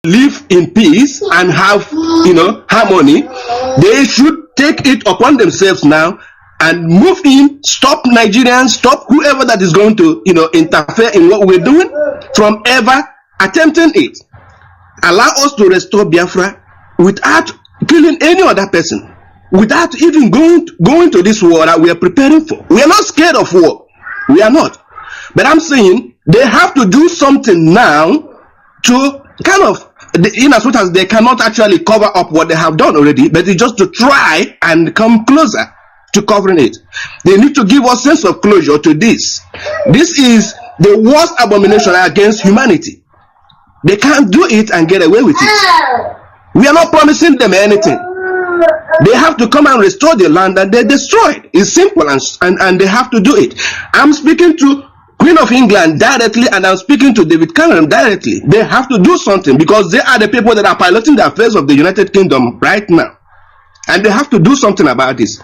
live in peace and have, harmony, they should take it upon themselves now and move in, stop Nigerians, stop whoever that is going to, interfere in what we're doing from ever attempting it. Allow us to restore Biafra without killing any other person, without even going to this war that we are preparing for. We are not scared of war. We are not. But I'm saying they have to do something now to kind of, in as much as they cannot actually cover up what they have done already, but it's just to try and come closer to covering it. They need to give us sense of closure to this. This is the worst abomination against humanity. They can't do it and get away with it. We are not promising them anything. They have to come and restore the land that they destroyed. It's simple, and they have to do it. I'm speaking to Queen of England directly, and I'm speaking to David Cameron directly. They have to do something because they are the people that are piloting the affairs of the United Kingdom right now. And they have to do something about this.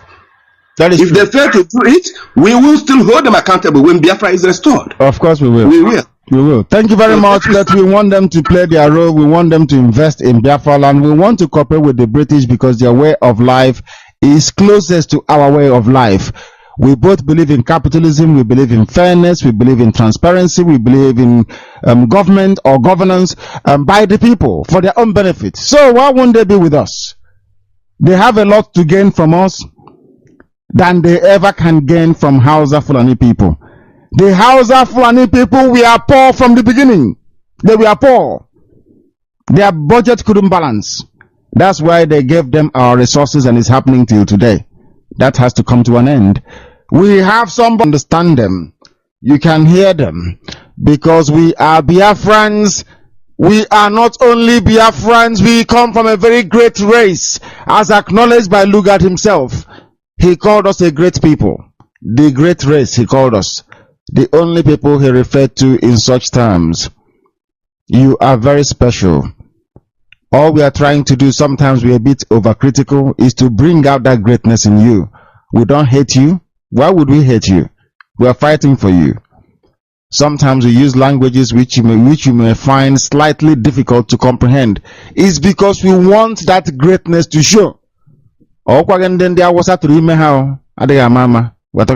If true. They fail to do it, we will still hold them accountable when Biafra is restored. Of course we will. We will. We will. Thank you very much. But we want them to play their role. We want them to invest in Biafra land. We want to cooperate with the British because their way of life is closest to our way of life. We both believe in capitalism. We believe in fairness. We believe in transparency. We believe in government or governance by the people for their own benefit. So why won't they be with us? They have a lot to gain from us than they ever can gain from Hausa Fulani people. The Hausa Fulani people, we are poor from the beginning. They were poor. Their budget couldn't balance. That's why they gave them our resources, and it's happening till today. That has to come to an end. We have somebody understand them. You can hear them because we are Biafrans. We are not only Biafrans, we come from a very great race, as acknowledged by Lugard himself. He called us a great people. The great race, he called us. The only people he referred to in such terms. You are very special. All we are trying to do, sometimes we're a bit overcritical, is to bring out that greatness in you. We don't hate you. Why would we hate you? We are fighting for you. Sometimes we use languages which you may find slightly difficult to comprehend. It's because we want that greatness to show. We're talking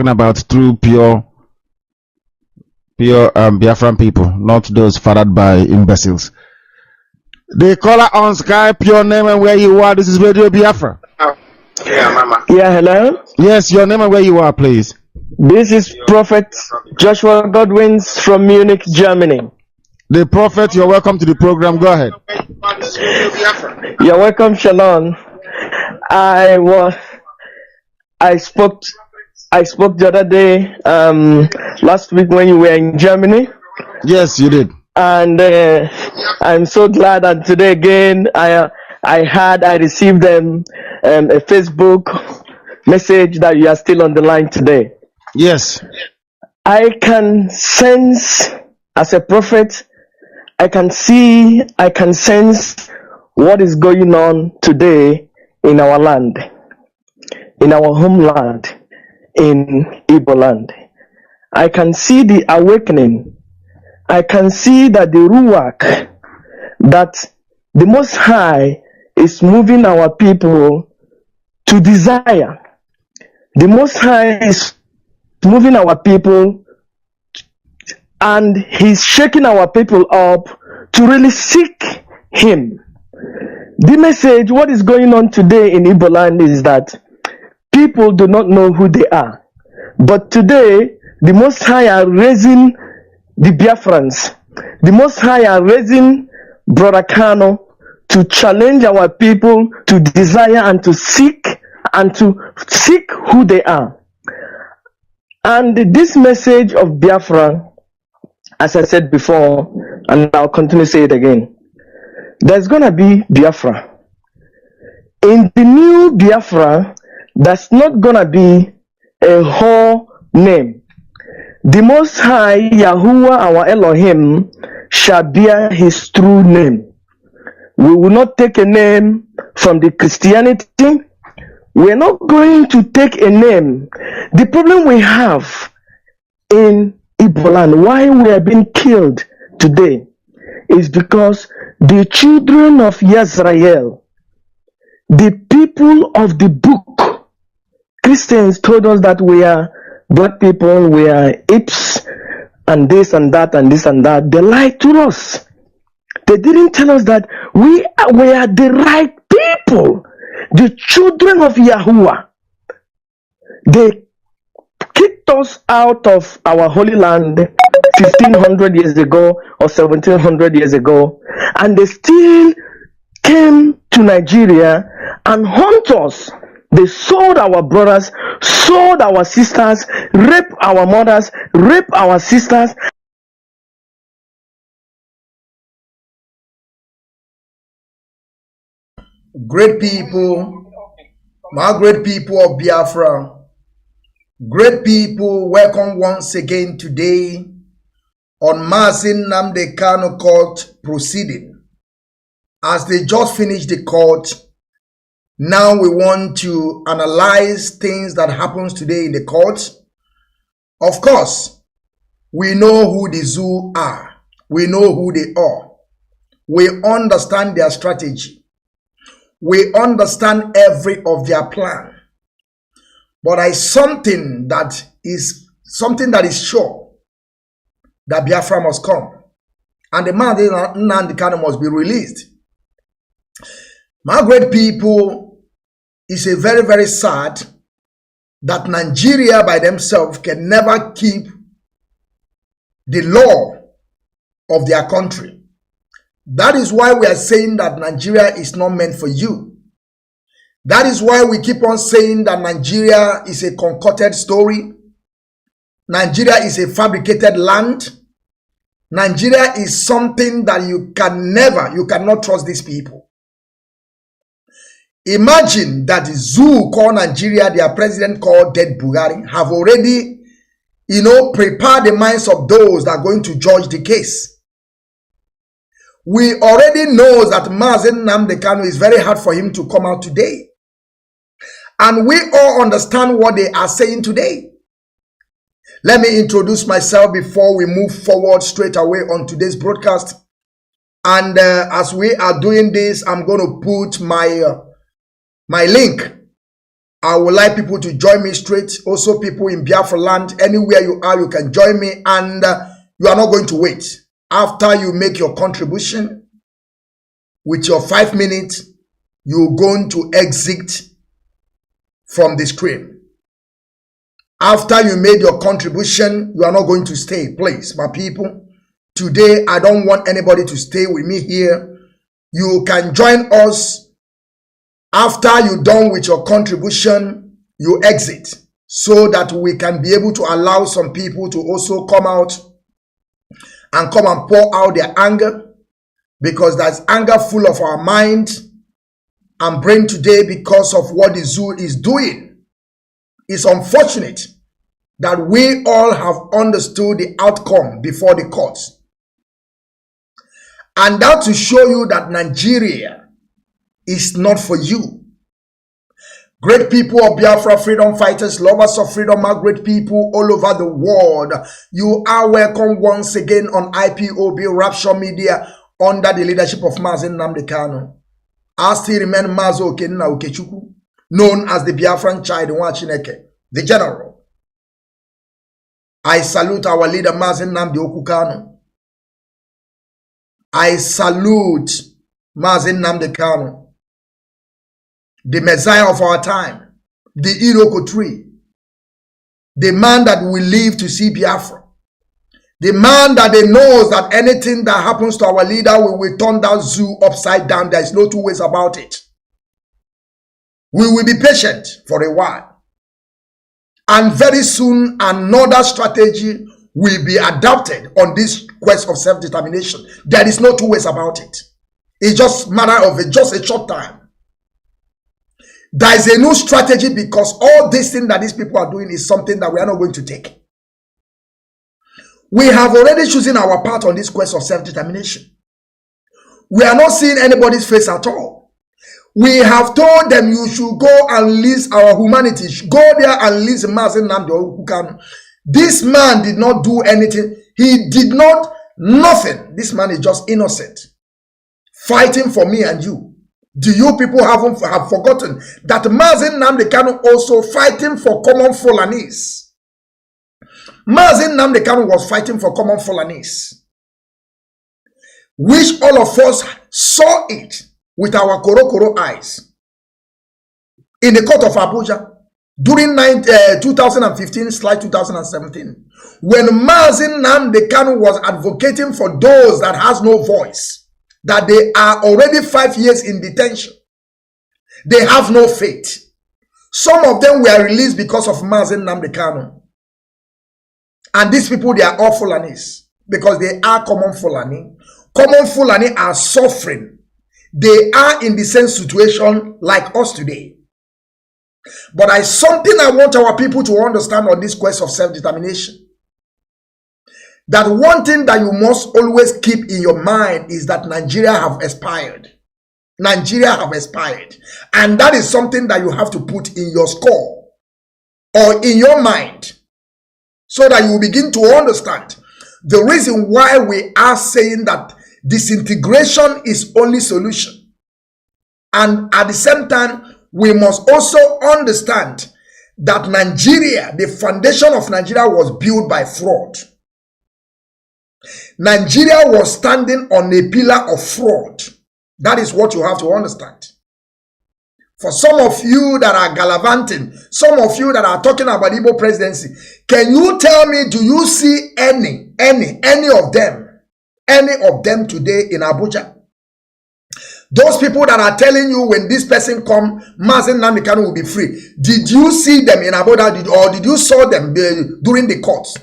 about true, pure Biafran people, not those fathered by imbeciles. The caller on Skype, your name and where you are. This is Radio Biafra. Yeah, Mama. Yeah, hello? Yes, your name and where you are, please. This is Prophet Joshua Godwins from Munich, Germany. The Prophet, you're welcome to the program. Go ahead. You're welcome, Shalom. I spoke the other day, last week when you were in Germany. Yes, you did. And I'm so glad that today again I received a Facebook message that you are still on the line today. Yes. I can sense, as a prophet, I can sense what is going on today in our land, in our homeland, in Igbo land. I can see the awakening. I can see that the ruach, that the Most High is moving our people to desire. The Most High is moving our people, and He's shaking our people up to really seek Him. The message, what is going on today in Igbo land is that people do not know who they are. But today, the Most High are raising the Biafrans. The Most High are raising Brother Kanu to challenge our people to desire and to seek who they are. And this message of Biafra, as I said before, and I'll continue to say it again, there's going to be Biafra. In the new Biafra, that's not going to be a whole name. The Most High, Yahuwah, our Elohim, shall bear His true name. We will not take a name from the Christianity. We're not going to take a name. The problem we have in Igbo land, why we are being killed today, is because the children of Israel, the people of the book. Christians told us that we are black people, we are apes, and this and that and this and that. They lied to us. They didn't tell us that we are the right people, the children of Yahuwah. They kicked us out of our holy land 1500 years ago or 1700 years ago, and they still came to Nigeria and hunt us. They sold our brothers, sold our sisters, raped our mothers, raped our sisters. Great people, my great people of Biafra, great people, welcome once again today on Mazi Nnamdi Kanu court proceeding. As they just finished the court, now we want to analyze things that happens today in the court. Of course, we know who the zoo are. We know who they are. We understand their strategy. We understand every of their plan. But there is something that is sure, that Biafra must come. And the Mazi Nnamdi Kanu must be released. My great people, is a very, very sad that Nigeria by themselves can never keep the law of their country. That is why we are saying that Nigeria is not meant for you. That is why we keep on saying that Nigeria is a concocted story. Nigeria is a fabricated land. Nigeria is something that you cannot trust these people. Imagine that the zoo called Nigeria, their president called Dead Buhari, have already, prepared the minds of those that are going to judge the case. We already know that Mazi Nnamdi Kanu is very hard for him to come out today. And we all understand what they are saying today. Let me introduce myself before we move forward straight away on today's broadcast. And as we are doing this, I'm going to put my link. I would like people to join me straight. Also, people in Biafra land, anywhere you are, you can join me, and you are not going to wait. After you make your contribution, with your 5 minutes, you're going to exit from the screen. After you made your contribution, you are not going to stay. Please, my people, today I don't want anybody to stay with me here. You can join us. After you're done with your contribution, you exit, so that we can be able to allow some people to also come out and come and pour out their anger, because there's anger full of our mind and brain today because of what the zoo is doing. It's unfortunate that we all have understood the outcome before the courts. And that to show you that Nigeria is not for you. Great people of Biafra, freedom fighters, lovers of freedom, my great people all over the world, you are welcome once again on Ipob Rapture Media under the leadership of Mazi Nnamdi Kanu. I still remain Mazi Okenna Okechukwu, known as the Biafran child, the general. I salute our leader Mazi Nnamdi Kanu. I salute Mazi Nnamdi Kanu, the Messiah of our time, the Iroko tree, the man that will live to see Biafra, the man that they knows that anything that happens to our leader, we will turn that zoo upside down. There is no two ways about it. We will be patient for a while. And very soon, another strategy will be adopted on this quest of self-determination. There is no two ways about it. It's just a matter of just a short time. There is a new strategy, because all this thing that these people are doing is something that we are not going to take. We have already chosen our part on this quest of self-determination. We are not seeing anybody's face at all. We have told them you should go and list our humanity. Go there and list Mazi Nnamdi Kanu. This man did not do anything. He did not, nothing. This man is just innocent. fighting for me and you. Do you people have forgotten that Mazi Nnamdi Kanu also fighting for common Fulanese? Mazi Nnamdi Kanu was fighting for common Fulanese, which all of us saw it with our koro eyes in the court of Abuja during 2015/2017, when Mazi Nnamdi Kanu was advocating for those that has no voice, that they are already 5 years in detention. They have no faith. Some of them were released because of Mazi Nnamdi Kanu. And these people, they are all Fulanis because they are common Fulani. Common Fulani are suffering. They are in the same situation like us today. But something I want our people to understand on this quest of self-determination. That one thing that you must always keep in your mind is that Nigeria have expired. Nigeria have expired. And that is something that you have to put in your score or in your mind so that you will begin to understand the reason why we are saying that disintegration is only solution. And at the same time, we must also understand that Nigeria, the foundation of Nigeria was built by fraud. Nigeria was standing on a pillar of fraud. That is what you have to understand. For some of you that are gallivanting, some of you that are talking about Igbo presidency, can you tell me, do you see any of them today in Abuja? Those people that are telling you when this person come, Mazi Nnamdi Kanu will be free. Did you see them in Abuja or did you saw them during the courts?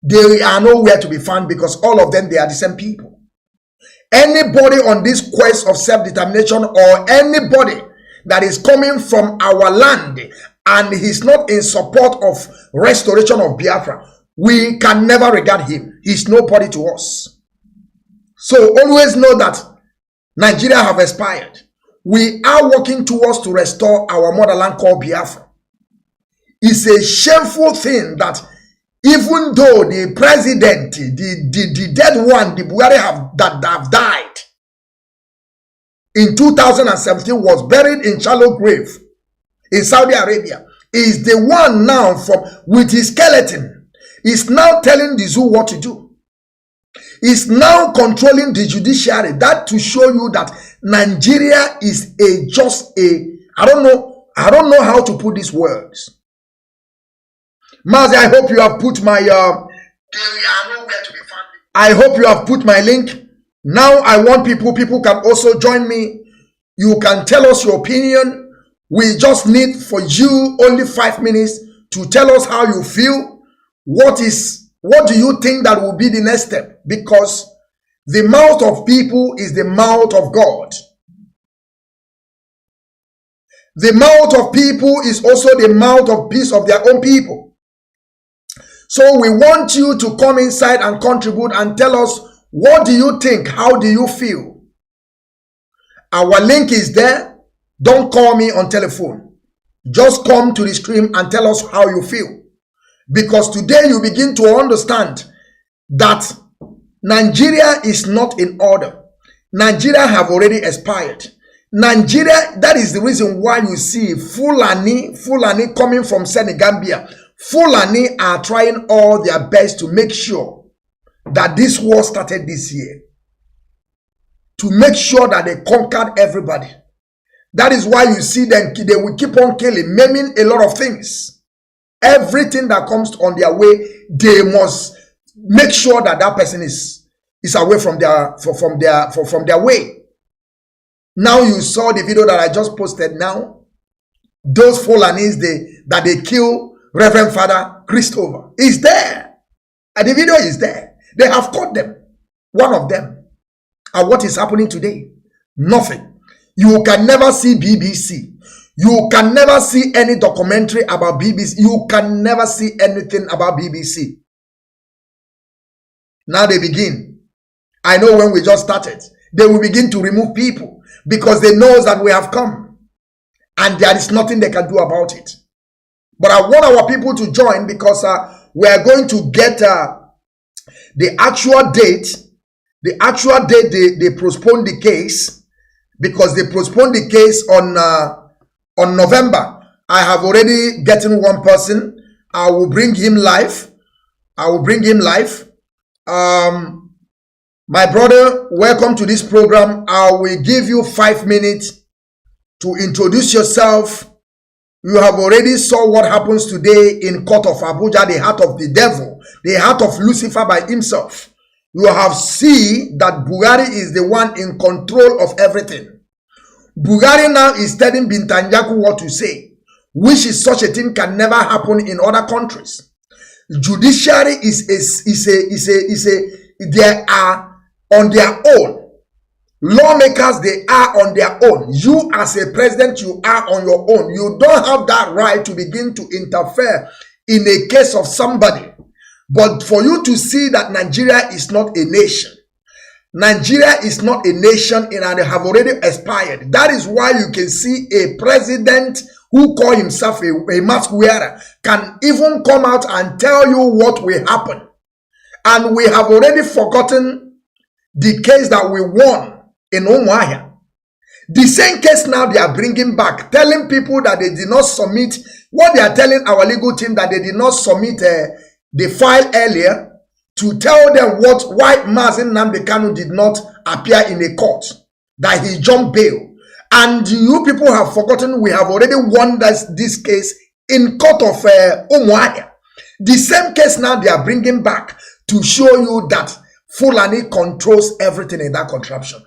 They are nowhere to be found because all of them, they are the same people. Anybody on this quest of self-determination or anybody that is coming from our land and he's not in support of restoration of Biafra, we can never regard him. He's nobody to us. So always know that Nigeria have expired. We are working towards to restore our motherland called Biafra. It's a shameful thing that even though the president, the dead one, the Buhari have died in 2017, was buried in shallow grave in Saudi Arabia, is the one now with his skeleton, is now telling the zoo what to do. Is now controlling the judiciary. That to show you that Nigeria is I don't know how to put these words. Mazi, I hope you have put my I hope you have put my link. Now I want people can also join me. You can tell us your opinion. We just need for you only 5 minutes to tell us how you feel. What do you think that will be the next step? Because the mouth of people is the mouth of God. The mouth of people is also the mouth of peace of their own people. So we want you to come inside and contribute and tell us, what do you think? How do you feel? Our link is there. Don't call me on telephone. Just come to the stream and tell us how you feel. Because today you begin to understand that Nigeria is not in order. Nigeria have already expired. Nigeria, that is the reason why you see Fulani coming from Senegambia. Fulani are trying all their best to make sure that this war started this year. To make sure that they conquered everybody. That is why you see them, they will keep on killing, maiming a lot of things. Everything that comes on their way, they must make sure that that person is away from their way. Now you saw the video that I just posted now. Those Fulanis that they kill Reverend Father Christopher is there. And the video is there. They have caught them. One of them. And what is happening today? Nothing. You can never see BBC. You can never see any documentary about BBC. You can never see anything about BBC. Now they begin. I know when we just started, they will begin to remove people because they know that we have come. And there is nothing they can do about it. But I want our people to join because we are going to get the actual date The actual date they postponed the case, because they postponed the case on November. I have already gotten one person. I will bring him live. My brother, welcome to this program. I will give you 5 minutes to introduce yourself. You have already saw what happens today in court of Abuja, the heart of the devil, the heart of Lucifer by himself. You have seen that Buhari is the one in control of everything. Buhari now is telling Bintanyaku what to say, which is such a thing can never happen in other countries. Judiciary they are on their own. Lawmakers, they are on their own. You as a president, you are on your own. You don't have that right to begin to interfere in a case of somebody. But for you to see that Nigeria is not a nation, Nigeria is not a nation and they have already expired. That is why you can see a president who call himself a mask wearer can even come out and tell you what will happen. And we have already forgotten the case that we won in Umuahia. The same case now they are bringing back, telling people that they did not submit, what they are telling our legal team that they did not submit the file earlier to tell them why Mazi Nnamdi Kanu did not appear in a court, that he jumped bail. And you people have forgotten we have already won this case in court of Umuahia. The same case now they are bringing back to show you that Fulani controls everything in that contraption.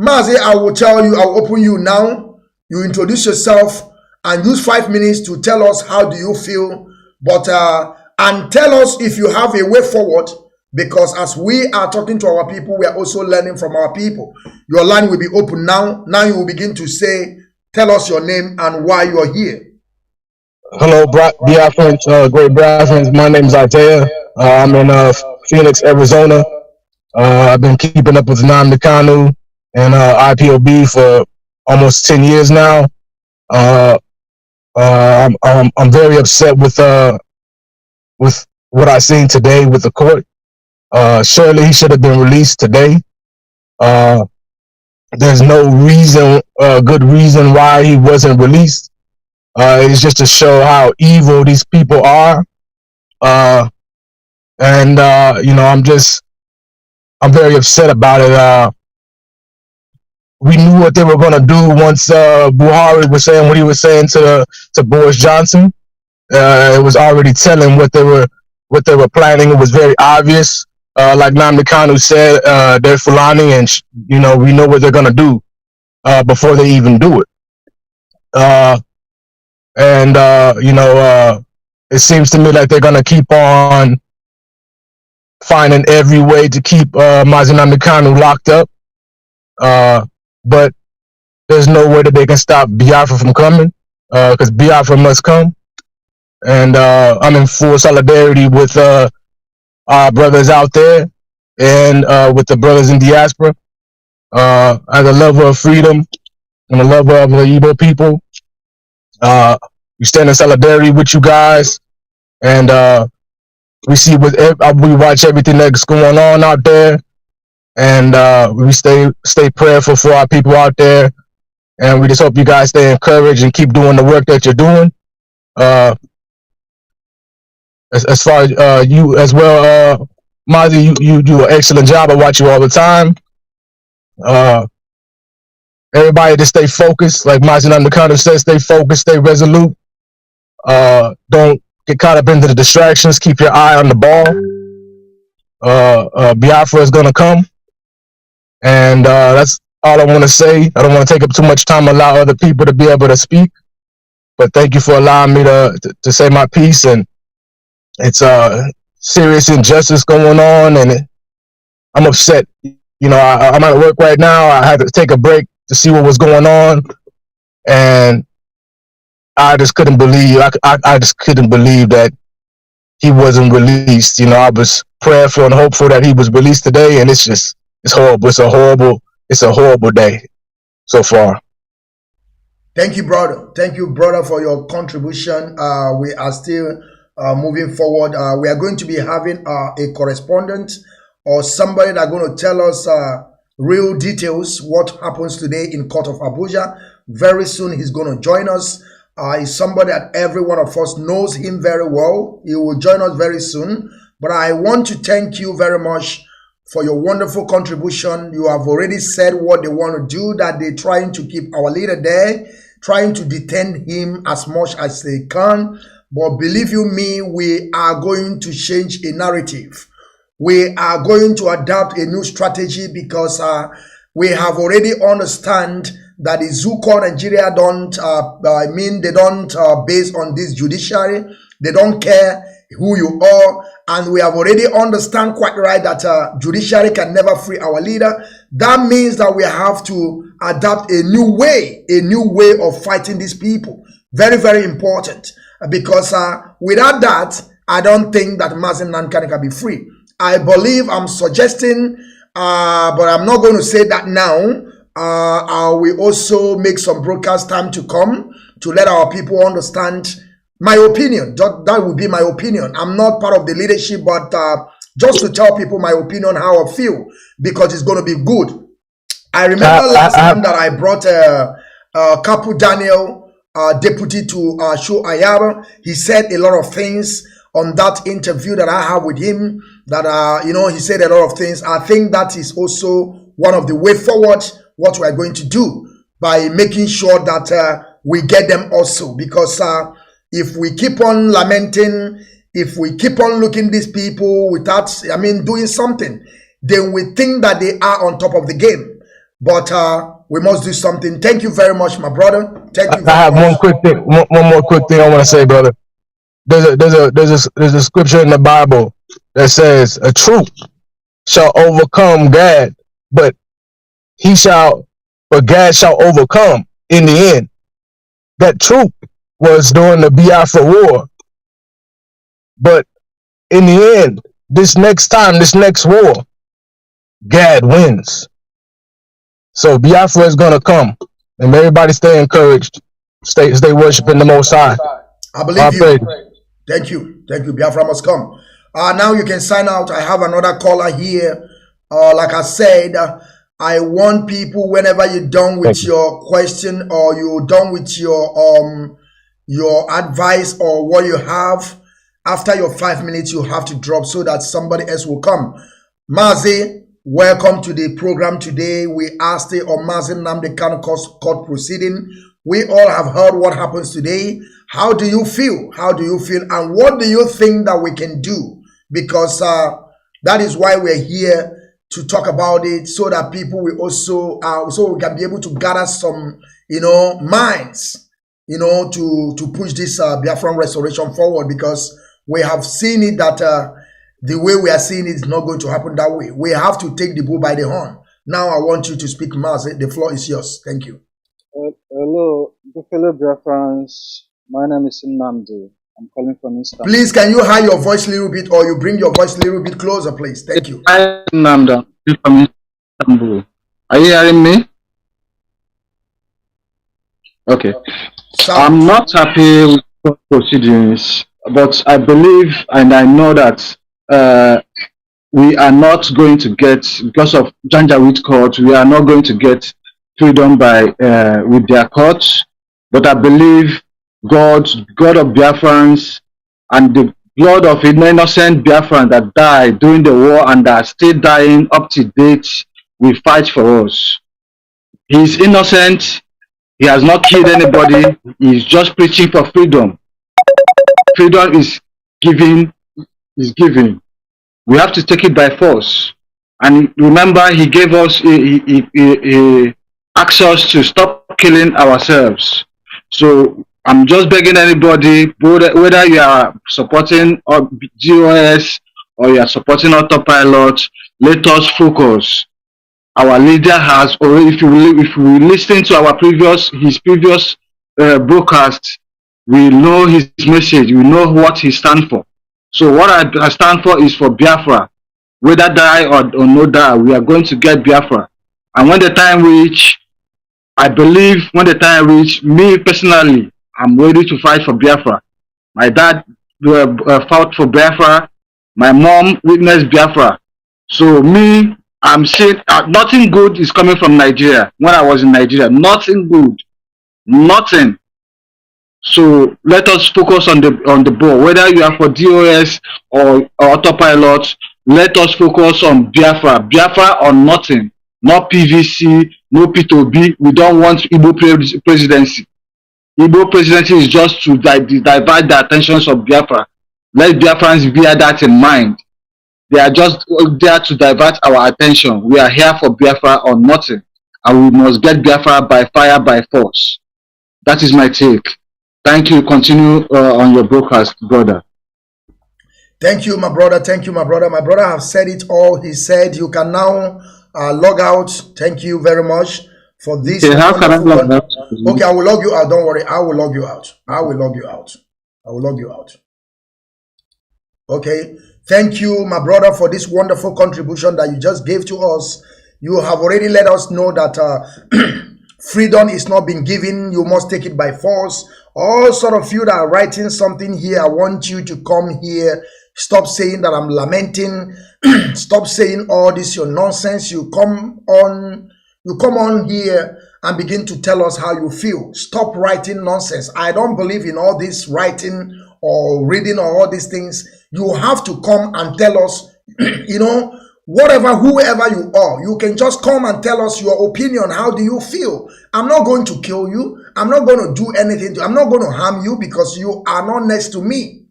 Mazi, I will tell you, I'll open you now. You introduce yourself and use 5 minutes to tell us how do you feel, but and tell us if you have a way forward, because as we are talking to our people, we are also learning from our people. Your line will be open now. Now you will begin to say, tell us your name and why you are here. Hello, Biafrans, great Biafrans. My name is Isaiah. I'm in Phoenix, Arizona. I've been keeping up with Nnamdi Kanu and IPOB for almost 10 years now. I'm very upset with what I seen today with the court. Surely he should have been released today. There's no reason, good reason why he wasn't released. It's just to show how evil these people are. You know, I'm very upset about it. We knew what they were going to do once Buhari was saying what he was saying to Boris Johnson. It was already telling what they were planning. It was very obvious. Like Nnamdi Kanu said, they're Fulani, and you know, we know what they're going to do before they even do it. You know, it seems to me like they're going to keep on finding every way to keep Mazi Nnamdi Kanu locked up. But there's no way that they can stop Biafra from coming, because Biafra must come. And I'm in full solidarity with our brothers out there and with the brothers in diaspora. As a lover of freedom and a lover of the Igbo people, we stand in solidarity with you guys, and we watch everything that's going on out there, and we stay prayerful for our people out there, and we just hope you guys stay encouraged and keep doing the work that you're doing. As far as you as well, Mazi, you do an excellent job. I watch you all the time. Everybody just stay focused, like Mazi Nnamdi Kanu says, stay focused, stay resolute. Don't get caught up into the distractions. Keep your eye on the ball. Biafra is gonna come, and that's all I want to say. I don't want to take up too much time. Allow other people to be able to speak. But thank you for allowing me to say my piece. And it's serious injustice going on, and I'm upset. You know, I'm at work right now. I had to take a break to see what was going on, and I just couldn't believe. I just couldn't believe that he wasn't released. You know, I was prayerful and hopeful that he was released today, and it's horrible. It's a horrible day so far. Thank you, brother. Thank you, brother, for your contribution. We are still moving forward. We are going to be having a correspondent or somebody that going to tell us real details, what happens today in court of Abuja. Very soon he's going to join us. He's somebody that every one of us knows him very well. He will join us very soon. But I want to thank you very much for your wonderful contribution. You have already said what they want to do, that they're trying to keep our leader there, trying to detain him as much as they can. But believe you me, we are going to change a narrative. We are going to adapt a new strategy, because we have already understand that the zoo called Nigeria don't, they don't base on this judiciary. They don't care who you are. And we have already understand quite right that judiciary can never free our leader. That means that we have to adapt a new way of fighting these people. Very, very important. Because without that, I don't think that Mazi Nnamdi Kanu can be free. I believe, I'm suggesting, but I'm not going to say that now. I will also make some broadcast time to come to let our people understand my opinion. That would be my opinion. I'm not part of the leadership, but just to tell people my opinion, how I feel, because it's going to be good. I remember last time that I brought Kapu Daniel, deputy to Shu Ayaba. He said a lot of things on that interview that I have with him, that he said a lot of things. I think that is also one of the way forward, what we are going to do, by making sure that we get them also. Because if we keep on lamenting, if we keep on looking these people without, doing something, then we think that they are on top of the game. But we must do something. Thank you very much, my brother. Thank you very much. I have one more quick thing I want to say, brother. There's a scripture in the Bible that says, a troop shall overcome Gad, but Gad shall overcome in the end. That troop was during the Biafra war. But in the end, this next war, Gad wins. So Biafra is gonna come. And everybody stay encouraged. Stay worshiping the Most High. I believe you. Thank you. Thank you. Biafra must come. Now you can sign out. I have another caller here. Like I said, I want people, whenever you're done with your question, or you're done with your advice or what you have, after your 5 minutes, you have to drop so that somebody else will come. Mazi, welcome to the program today. We asked the Mazi Nnamdi Kanu court proceeding. We all have heard what happens today. How do you feel? How do you feel? And what do you think that we can do? Because that is why we're here, to talk about it, so that people will also, so we can be able to gather some, minds, to push this Biafran restoration forward. Because we have seen it that the way we are seeing it is not going to happen that way. We have to take the bull by the horn. Now I want you to speak, Mazi. The floor is yours. Thank you. Hello, fellow Biafrans. My name is Nnamdi. I'm calling from Istanbul. Please, can you hide your voice a little bit, or you bring your voice a little bit closer, please? Thank you. I'm Nnamdi from Istanbul. Are you hearing me? Okay. I'm not happy with proceedings, but I believe and I know that we are not going to get, because of Janjaweed court, we are not going to get freedom by with their courts. But I believe God of Biafrans, and the blood of innocent Biafrans that died during the war and are still dying up to date will fight for us. He is innocent. He has not killed anybody. He is just preaching for freedom. Freedom is given. We have to take it by force. And remember, he gave us, he asked us to stop killing ourselves. So I'm just begging anybody, whether you are supporting GOS or you are supporting autopilot, let us focus. Our leader has already, if we listen to his previous broadcast, we know his message, we know what he stands for. So what I stand for is for Biafra. Whether die or no die, we are going to get Biafra. And when the time reach, I believe when the time reach, me personally, I'm ready to fight for Biafra. My dad fought for Biafra. My mom witnessed Biafra. So me, I'm saying nothing good is coming from Nigeria. When I was in Nigeria, nothing good, nothing. So let us focus on the ball. Whether you are for DOS or autopilot, let us focus on Biafra. Biafra or nothing. Not PVC, no P2B. We don't want Igbo presidency. Igbo presidency is just to divert the attentions of Biafra. Let Biafrans bear that in mind. They are just there to divert our attention. We are here for Biafra or nothing. And we must get Biafra by fire, by force. That is my take. Thank you. Continue on your broadcast, brother. Thank you, my brother. Thank you, my brother. My brother have said it all. He said you can now log out. Thank you very much for this. Okay, how can I log out? Okay, I will log you out. Don't worry. I will log you out. I will log you out. I will log you out. Okay. Thank you, my brother, for this wonderful contribution that you just gave to us. You have already let us know that freedom is not being given. You must take it by force. All sort of you that are writing something here, I want you to come here. Stop saying that I'm lamenting. Stop saying all this your nonsense. You come on here and begin to tell us how you feel. Stop writing nonsense. I don't believe in all this writing or reading or all these things. You have to come and tell us, you know, whatever, whoever you are, you can just come and tell us your opinion. How do you feel? I'm not going to kill you. I'm not going to do anything. I'm not going to harm you because you are not next to me.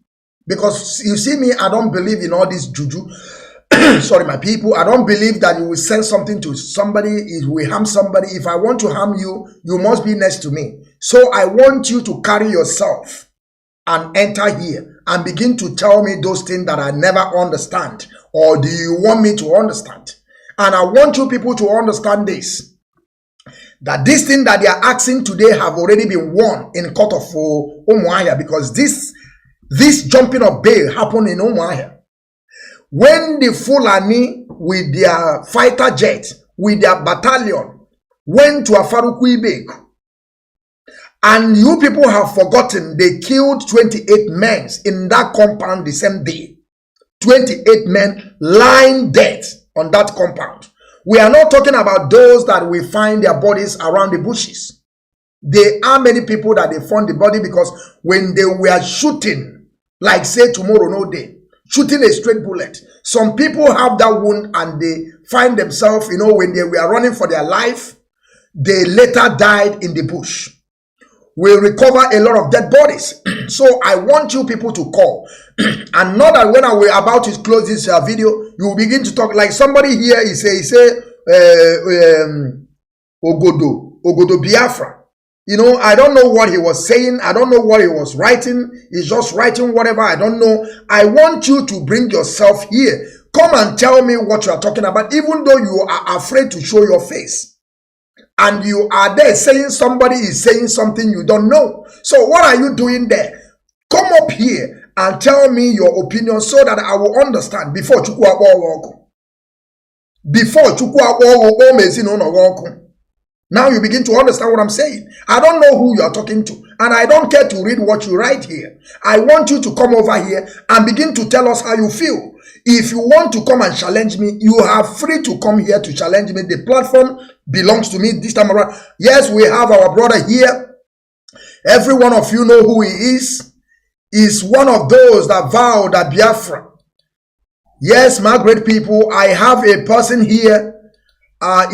Because you see me, I don't believe in all this juju. Sorry, my people. I don't believe that you will send something to somebody. It will harm somebody. If I want to harm you, you must be next to me. So I want you to carry yourself and enter here and begin to tell me those things that I never understand. Or do you want me to understand? And I want you people to understand this. That this thing that they are asking today have already been won in court of Umuahia, because this jumping of bail happened in Umuahia. When the Fulani with their fighter jet, with their battalion, went to Afaruku Ibek, and you people have forgotten they killed 28 men in that compound the same day. 28 men lying dead on that compound. We are not talking about those that we find their bodies around the bushes. There are many people that they found the body because when they were shooting, like say tomorrow no day, shooting a straight bullet, some people have that wound and they find themselves, you know, when they were running for their life, they later died in the bush. We recover a lot of dead bodies. So I want you people to call. And not that when we're about to close this video, you will begin to talk like somebody here. He say Ogodo Biafra. You know, I don't know what he was saying. I don't know what he was writing. He's just writing whatever. I don't know. I want you to bring yourself here. Come and tell me what you are talking about, even though you are afraid to show your face. And you are there saying somebody is saying something you don't know. So what are you doing there? Come up here and tell me your opinion so that I will understand before Chukwu Woko. Before Chukwu Woko. Now you begin to understand what I'm saying. I don't know who you are talking to. And I don't care to read what you write here. I want you to come over here and begin to tell us how you feel. If you want to come and challenge me, you are free to come here to challenge me. The platform belongs to me this time around. Yes, we have our brother here. Every one of you know who he is. He's one of those that vowed that Biafra. Yes, my great people, I have a person here.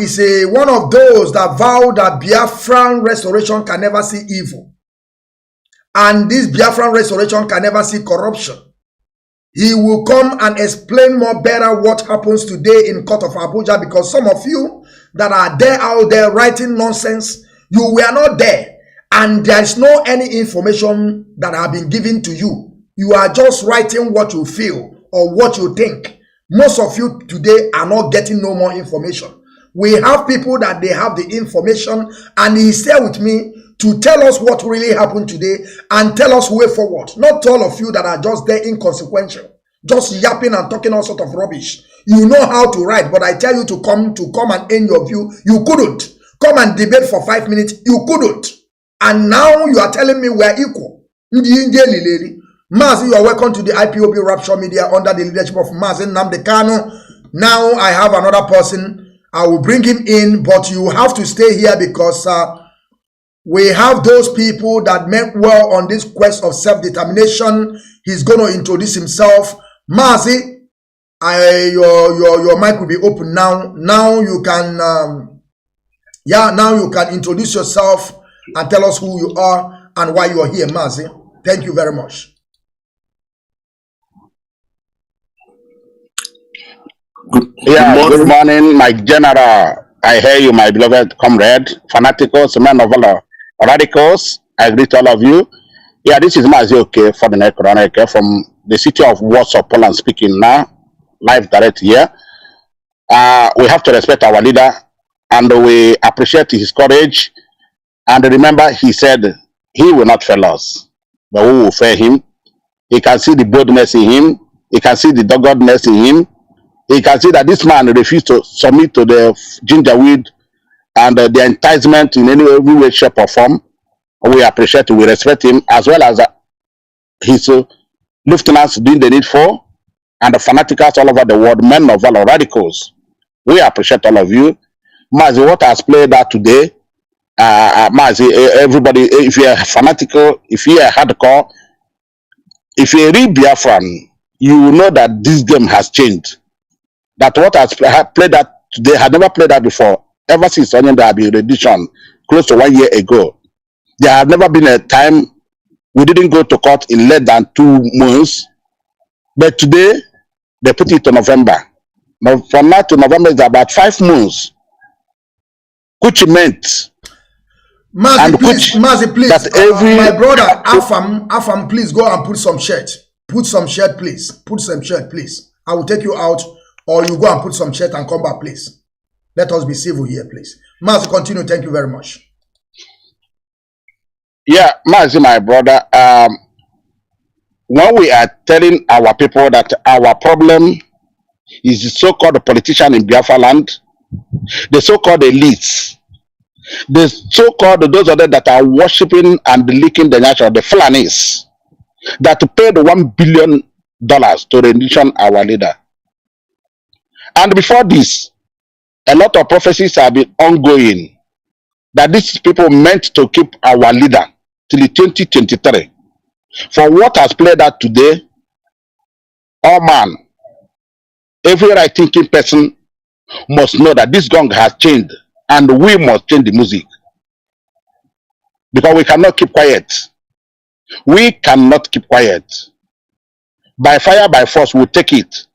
Is one of those that vowed that Biafran restoration can never see evil. And this Biafran restoration can never see corruption. He will come and explain more better what happens today in court of Abuja, because some of you that are there out there writing nonsense, you were not there. And there is no any information that have been given to you. You are just writing what you feel or what you think. Most of you today are not getting no more information. We have people that they have the information, and he's here with me to tell us what really happened today and tell us way forward. Not all of you that are just there inconsequential, just yapping and talking all sort of rubbish. You know how to write, but I tell you to come and end your view. You couldn't. Come and debate for 5 minutes. You couldn't. And now you are telling me we are equal. Mazi, you are welcome to the Ipob Rapture Media under the leadership of Mazi Nnamdi Kanu. Now I have another person. I will bring him in, but you have to stay here because we have those people that meant well on this quest of self-determination. He's going to introduce himself. Mazi, your mic will be open now. Now you can, now you can introduce yourself and tell us who you are and why you are here, Mazi. Thank you very much. Good morning, my general. I hear you, my beloved comrade, fanaticals, men of valor, radicals. I greet all of you. Yeah, this is Mazi for the next chronic from the city of Warsaw, Poland, speaking now, live direct here. We have to respect our leader and we appreciate his courage. And remember, he said he will not fail us, but we will fail him. He can see the boldness in him. He can see the doggedness in him. He can see that this man refused to submit to the gingerweed and the enticement in any way, shape, or form. We appreciate, we respect him, as well as his lieutenants doing the needful, and the fanaticals all over the world, men of valor, radicals. We appreciate all of you. Mazi, what has played out today, Mazi, everybody, if you're fanatical, if you're hardcore, if you're a real Biafran, you will know that this game has changed. That what has played that today had never played that before. Ever since there have been rendition close to 1 year ago. There had never been a time we didn't go to court in less than 2 months. But today they put it to November. Now from now to November is about 5 months. Which meant Mazi, please, that every my brother Afam, please go and put some shirt. Put some shirt, please. Put some shirt, please. I will take you out. Or you go and put some shirt and come back, please. Let us be civil here, please. Mazi, continue. Thank you very much. Yeah, Mazi, my brother. When we are telling our people that our problem is the so-called politician in Biafra land, the so-called elites, the so-called those of them that are worshipping and licking the nation, the Fulanis, that paid $1 billion to rendition our leader. And before this, a lot of prophecies have been ongoing that these people meant to keep our leader till 2023. For what has played out today, oh man, every right-thinking person must know that this gong has changed and we must change the music. Because we cannot keep quiet. We cannot keep quiet. By fire, by force, we'll take it.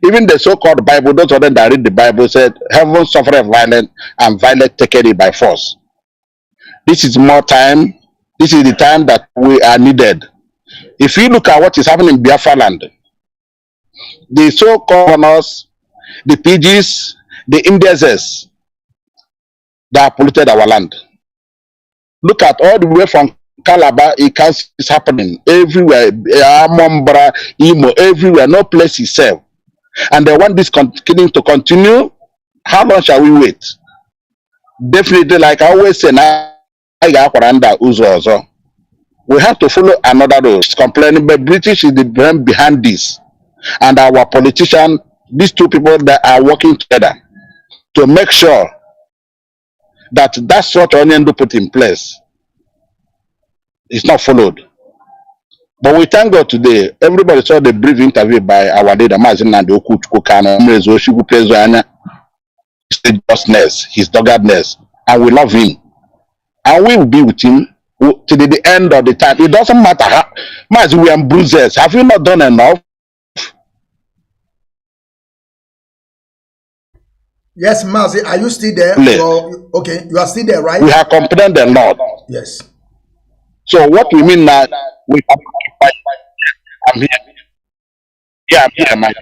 Even the so-called Bible, those of them that read the Bible said, heaven suffereth violence and violence taketh it by force. This is more time. This is the time that we are needed. If you look at what is happening in Biafra land, the so-called governors, the PGs, the Indians, they have polluted our land. Look at all the way from Calabar, it is happening everywhere. Amombra, Imo, everywhere. No place is safe. And they want this killing to continue. How long shall we wait? Definitely, like I always say, we have to follow another road. Complaining, but British is the brain behind this, and our politicians, these two people that are working together to make sure that that's what Onyendo put in place is not followed. But we thank God today. Everybody saw the brief interview by our leader, Mazi Nnamdi Kanu, his justness, his doggedness, and we love him. And we will be with him till the end of the time. It doesn't matter how much we are bruises. Have you not done enough? Yes, Mazi, are you still there? Okay, you are still there, right? We have complained a lot. Yes. So what we mean now, we have. I'm here. Yeah, I'm here, my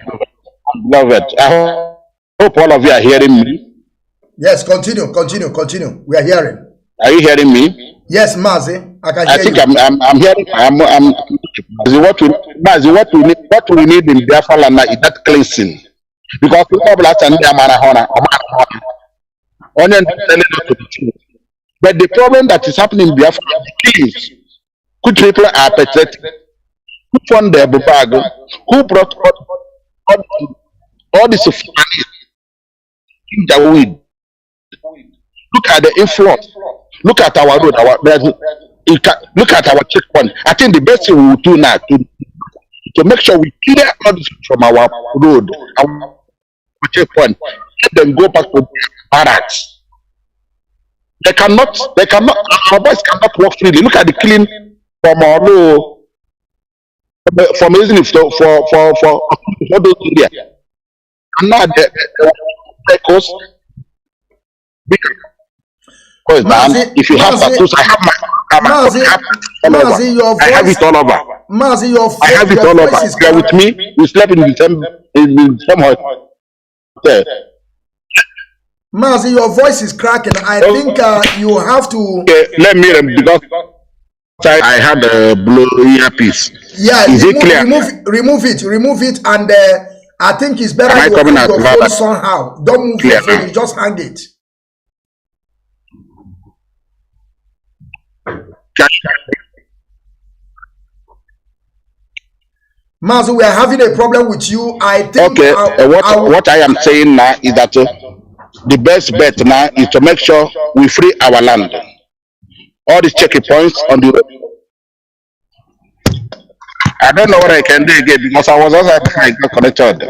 beloved. I hope all of you are hearing me. Yes, continue. We are hearing. Are you hearing me? Yes, Mazi, I can hear you. I'm hearing. What we need in Biafra land is that cleansing, because people are saying but the problem that is happening in Biafra is good people are pathetic. Who won the bag? Who brought All this Fulani, look at the influence. Look at our road. Look at our checkpoint. I think the best thing we will do now to make sure we clear all this from our road, our checkpoint, let them go back to barracks. They cannot, our boys cannot walk freely. Look at the killing from our road, from Israel for those India. And now the coast, Mazi, if you have tattoos, I have Mazi, your voice, I have it all over. Mazi, I have it all over. You are with me. We slept in the same hotel. Mazi, your voice is cracking. I think you have to. Okay, let me because I had a blow earpiece. Yeah, is it clear? Remove it, and I think it's better you hold your phone somehow. Don't move your phone. You just hang it. Mazi, we are having a problem with you. I think. Okay. What I am saying now is that the best bet now is to make sure we free our land. All these checking points on the road. I don't know what I can do again because I was also connected.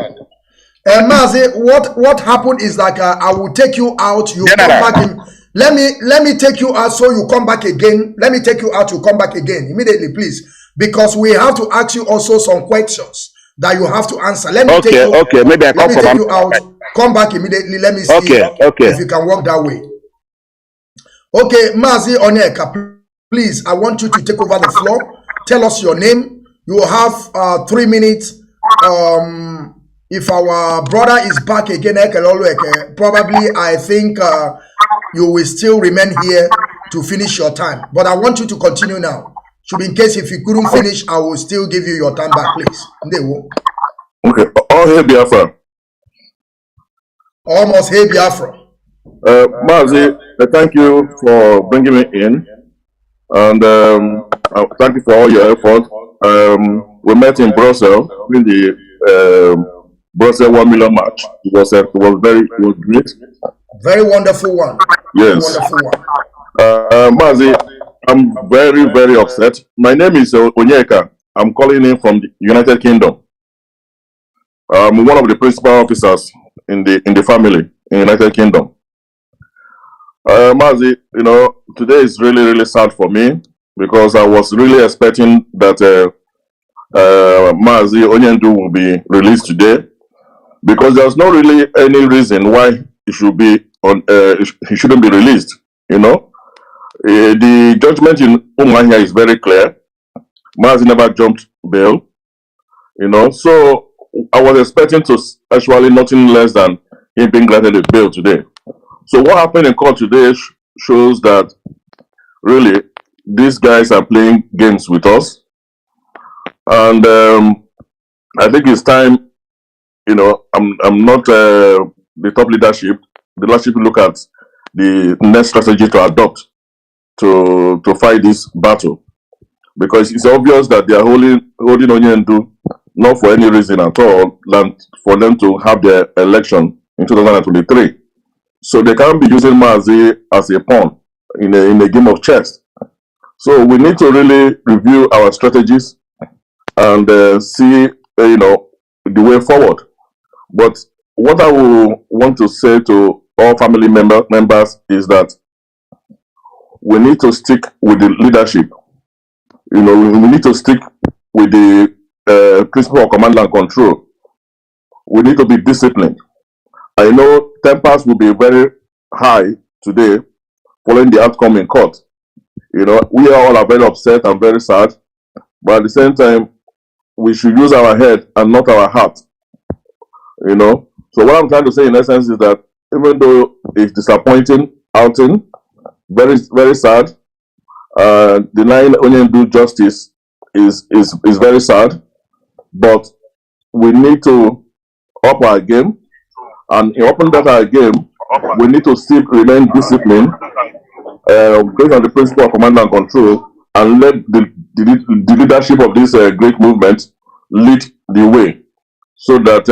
Mazi, what happened is like I will take you out. You come back in. Let me take you out so you come back again. Let me take you out. You come back again immediately, please, because we have to ask you also some questions that you have to answer. Let me take you. Okay. Maybe I come take you out. Come back immediately. Let me see if you can walk that way. Okay, Mazi Onyeka, please. I want you to take over the floor. Tell us your name. You have 3 minutes. If our brother is back again, probably I think you will still remain here to finish your time. But I want you to continue now. So in case if you couldn't finish, I will still give you your time back, please. Okay. All hail Biafra. Almost hail Biafra. Mazi, thank you for bringing me in. And thank you for all your effort. We met in Brussels in the Brussels 1 million march. It was great. Very wonderful one. Yes. Wonderful one. Mazi, I'm very, very upset. My name is Onyeka. I'm calling in from the United Kingdom. I'm one of the principal officers in the family in United Kingdom. Mazi, today is really, really sad for me because I was really expecting that Mazi Onyendu will be released today, because there's not really any reason why he should be he shouldn't be released. The judgment in Umuahia is very clear. Mazi never jumped bail. So I was expecting to actually nothing less than him being granted a bail today. So what happened in court today shows that really these guys are playing games with us, and I think it's time. I'm not the top leadership. The leadership look at the next strategy to adopt to fight this battle, because it's obvious that they are holding Onyendu not for any reason at all than for them to have their election in 2023. So they can't be using Mazi as a pawn in a game of chess. So we need to really review our strategies and see the way forward. But what I will want to say to all family members is that we need to stick with the leadership. We need to stick with the principle of command and control. We need to be disciplined. I know tempers will be very high today following the outcome in court. We all are very upset and very sad, but at the same time, we should use our head and not our heart. So what I'm trying to say in essence is that even though it's disappointing outing, very, very sad, denying Onyendu justice is very sad, but we need to up our game, and in upping that our game, we need to still remain disciplined based on the principle of command and control, and let the leadership of this great movement lead the way, so that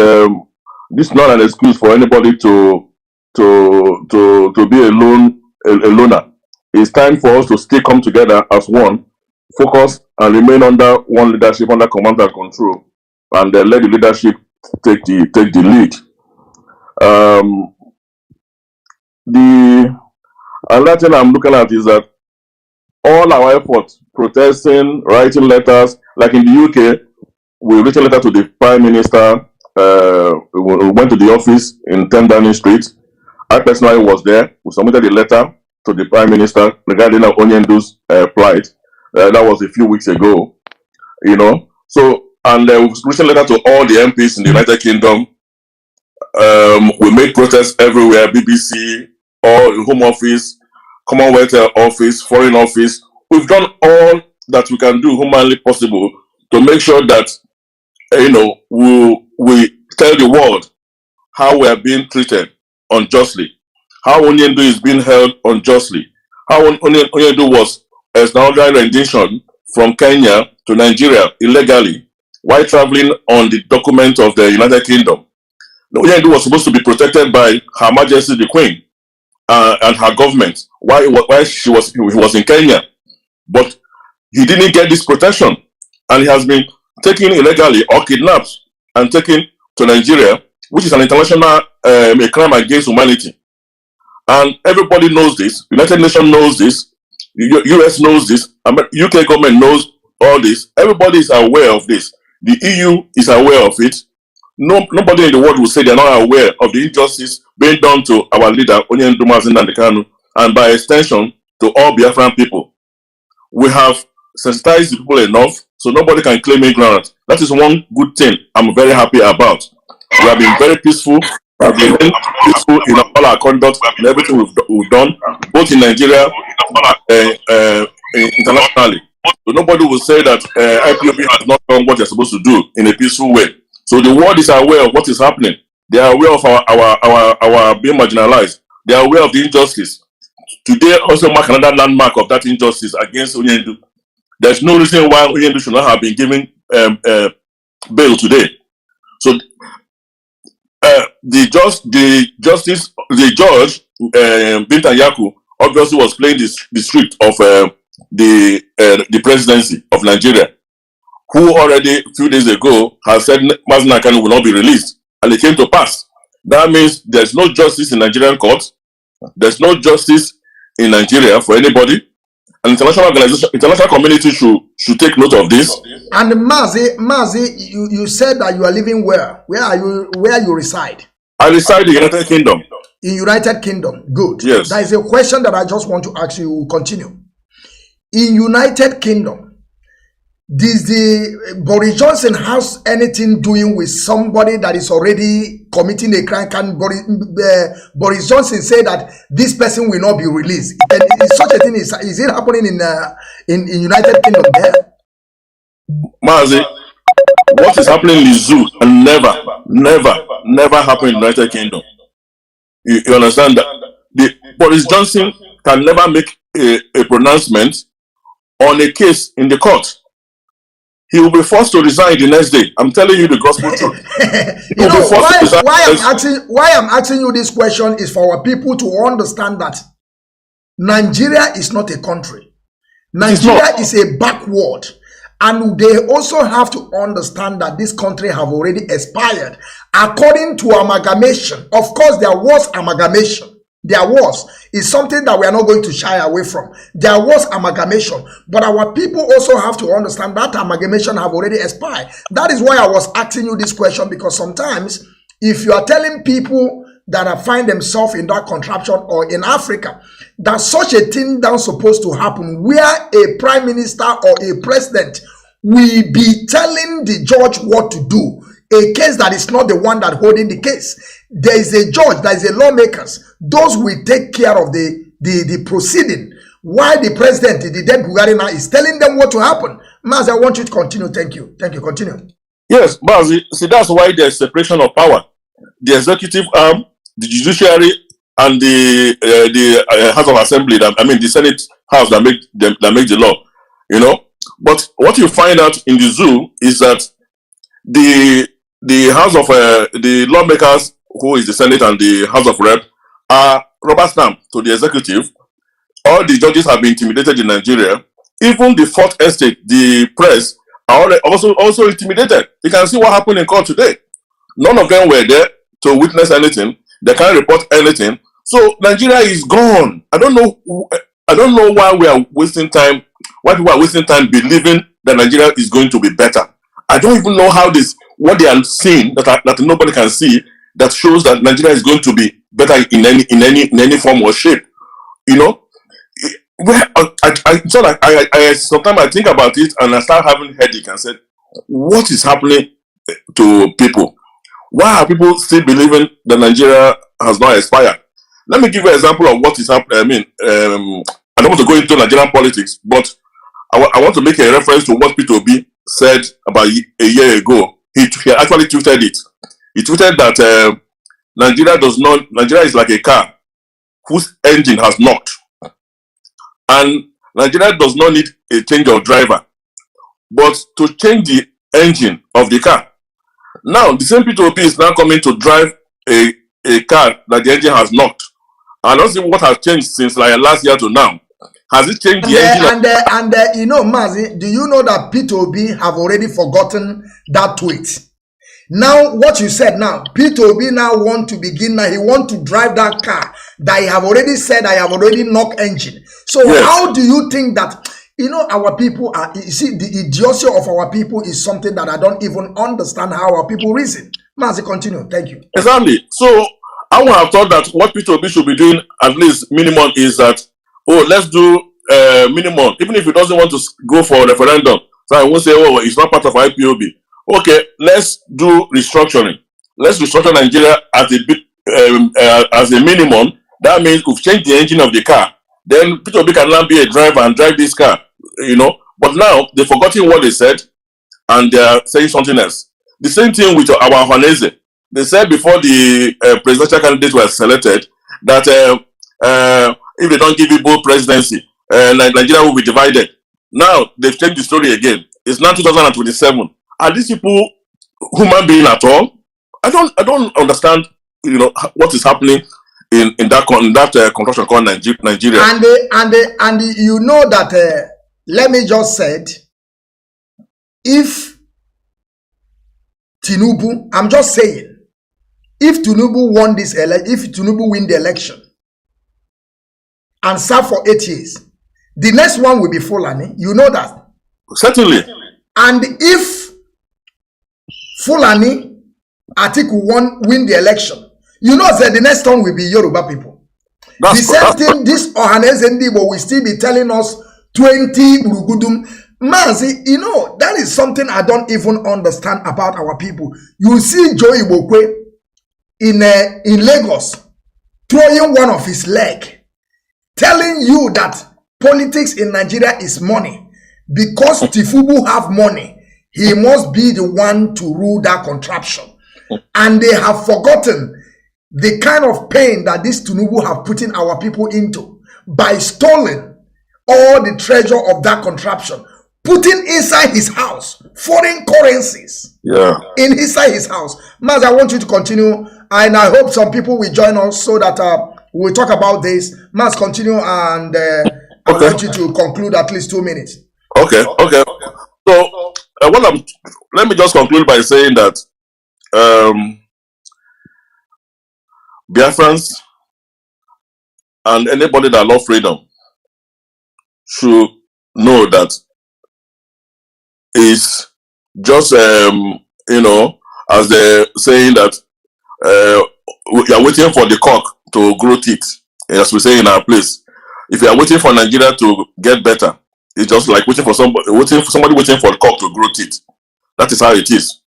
this is not an excuse for anybody to be a loner. It's time for us to still come together as one, focus and remain under one leadership, under command and control, and let the leadership take the lead. The another thing I'm looking at is that all our efforts, protesting, writing letters, like in the UK, we wrote a letter to the Prime Minister. We went to the office in 10 Downing Street. I personally was there. We submitted a letter to the Prime Minister regarding Onyendu's plight. That was a few weeks ago, you know. So, and we wrote a letter to all the MPs in the United Kingdom. We made protests everywhere, BBC, all Home Office, Commonwealth Office, Foreign Office. We've done all that we can do humanly possible to make sure that, you know, we tell the world how we are being treated unjustly, how Onyendu is being held unjustly, how Onyendu was extradited rendition from Kenya to Nigeria illegally while traveling on the document of the United Kingdom. Onyendu was supposed to be protected by Her Majesty the Queen and her government while he was in Kenya, but he didn't get this protection, and he has been taken illegally or kidnapped and taken to Nigeria, which is an international a crime against humanity. And everybody knows this. United Nations knows this. US knows this. UK government knows all this. Everybody is aware of this. The EU is aware of it. Nobody in the world will say they're not aware of the injustice being done to our leader, Mazi Nnamdi Kanu, and by extension to all Biafran people. We have sensitized the people enough so nobody can claim ignorance. That is one good thing I'm very happy about. We have been very peaceful. We have been very peaceful in all our conduct and everything we've done, both in Nigeria and internationally. So nobody will say that IPOB has not done what they're supposed to do in a peaceful way. So the world is aware of what is happening. They are aware of our being marginalized. They are aware of the injustice. Today also mark another landmark of that injustice against Onyendu. There's no reason why Onyendu should not have been given bail today. So the judge Binta Yaku obviously was playing the script of the presidency of Nigeria, who already a few days ago has said Mazi Nnamdi Kanu will not be released, and it came to pass. That means there's no justice in Nigerian courts. There's no justice in Nigeria for anybody. An international community should take note of this. And Mazi, you said that you are living where? Where you reside? I reside in the United Kingdom. In United Kingdom, good. Yes. That is a question that I just want to ask you. Continue. In United Kingdom, does the Boris Johnson has anything doing with somebody that is already committing a crime? Can Boris Johnson say that this person will not be released? And is such a thing is it happening in United Kingdom there? Mazi, what is happening in the zoo and never happened in the United Kingdom. You understand that? Boris Johnson can never make a pronouncement on a case in the court. He will be forced to resign the next day. I'm telling you the gospel truth. You know why I'm asking you this question is for our people to understand that Nigeria is not a country. Nigeria is a backward. And they also have to understand that this country have already expired. According to amalgamation, of course there was amalgamation. There was. It's something that we are not going to shy away from. There was amalgamation. But our people also have to understand that amalgamation have already expired. That is why I was asking you this question, because sometimes if you are telling people that find themselves in that contraption or in Africa, that such a thing that's supposed to happen where a prime minister or a president will be telling the judge what to do, a case that is not the one that holding the case. There is a judge, there is a lawmakers. Those will take care of the proceeding. While the president, the dead Bugari now, is telling them what to happen. Mazi, I want you to continue. Thank you. Thank you. Continue. Yes, Mazi. See, that's why there's separation of power. The executive arm, the judiciary, and the House of Assembly. The Senate House that make the law. You know. But what you find out in the zoo is that the the House of the lawmakers, who is the Senate and the House of Rep, are rubber stamp to the executive. All the judges have been intimidated in Nigeria. Even the fourth estate, the press, are also intimidated. You can see what happened in court today. None of them were there to witness anything. They can't report anything. So Nigeria is gone. I don't know why we are wasting time. Why people are wasting time believing that Nigeria is going to be better. I don't even know how what they are seeing that nobody can see, that shows that Nigeria is going to be better in any form or shape. You know, sometimes I think about it and I start having headache and said, what is happening to people? Why are people still believing that Nigeria has not expired? Let me give you an example of what is happening. I mean, I don't want to go into Nigerian politics, but I want to make a reference to what Peter Obi said about a year ago. He actually tweeted it. He tweeted that Nigeria is like a car whose engine has knocked. And Nigeria does not need a change of driver, but to change the engine of the car. Now, the same Peter Obi is now coming to drive a car that the engine has knocked. I don't see what has changed since like last year to now. Has it changed the engine? And you know, Mazi, do you know that Peter Obi have already forgotten that tweet? Now, what you said now, Peter Obi now want to begin now. He want to drive that car that he have already said I have already knocked engine. So yes. How do you think that, you know, our people are, you see, the idiocy of our people is something that I don't even understand how our people reason. Mazi, continue. Thank you. Exactly. So I would have thought that what Peter Obi should be doing, at least minimum, is that, oh, let's do minimum, even if he doesn't want to go for a referendum. So I won't say, oh, it's not part of IPOB. Okay, let's do restructuring. Let's restructure Nigeria as a minimum. That means we've changed the engine of the car. Then Peter Obi can now be a driver and drive this car, you know. But now they've forgotten what they said and they're saying something else. The same thing with our Haneze. They said before the presidential candidates were selected that if they don't give Igbo presidency, Nigeria will be divided. Now they've changed the story again. It's now 2027. Are these people human beings at all? I don't understand, you know, what is happening in that construction called Nigeria. And you know that let me just say, if Tinubu, I'm just saying, if Tinubu won this if Tinubu win the election and serve for 8 years, the next one will be Fulani. You know that. Certainly. And if Fulani Atiku win the election, you know that the next one will be Yoruba people. The same thing, this Ohaneze Ndibo will still be telling us 20 Urugudum. Mazi, you know, that is something I don't even understand about our people. You see Joe Ibokwe in Lagos throwing one of his leg, telling you that politics in Nigeria is money. Because Tifubu have money, he must be the one to rule that contraption. And they have forgotten the kind of pain that this Tinubu have put in our people into by stealing all the treasure of that contraption, putting inside his house foreign currencies. Yeah. Inside his house. Maz, I want you to continue, and I hope some people will join us so that we'll talk about this. Maz, continue, and I want you to conclude at least 2 minutes. Okay. So let me just conclude by saying that Biafrans and anybody that loves freedom should know that it's just you know, as they're saying that we are waiting for the cock to grow teeth, as we say in our place. If you are waiting for Nigeria to get better, it's just like waiting for somebody waiting for the cock to grow teeth. That is how it is.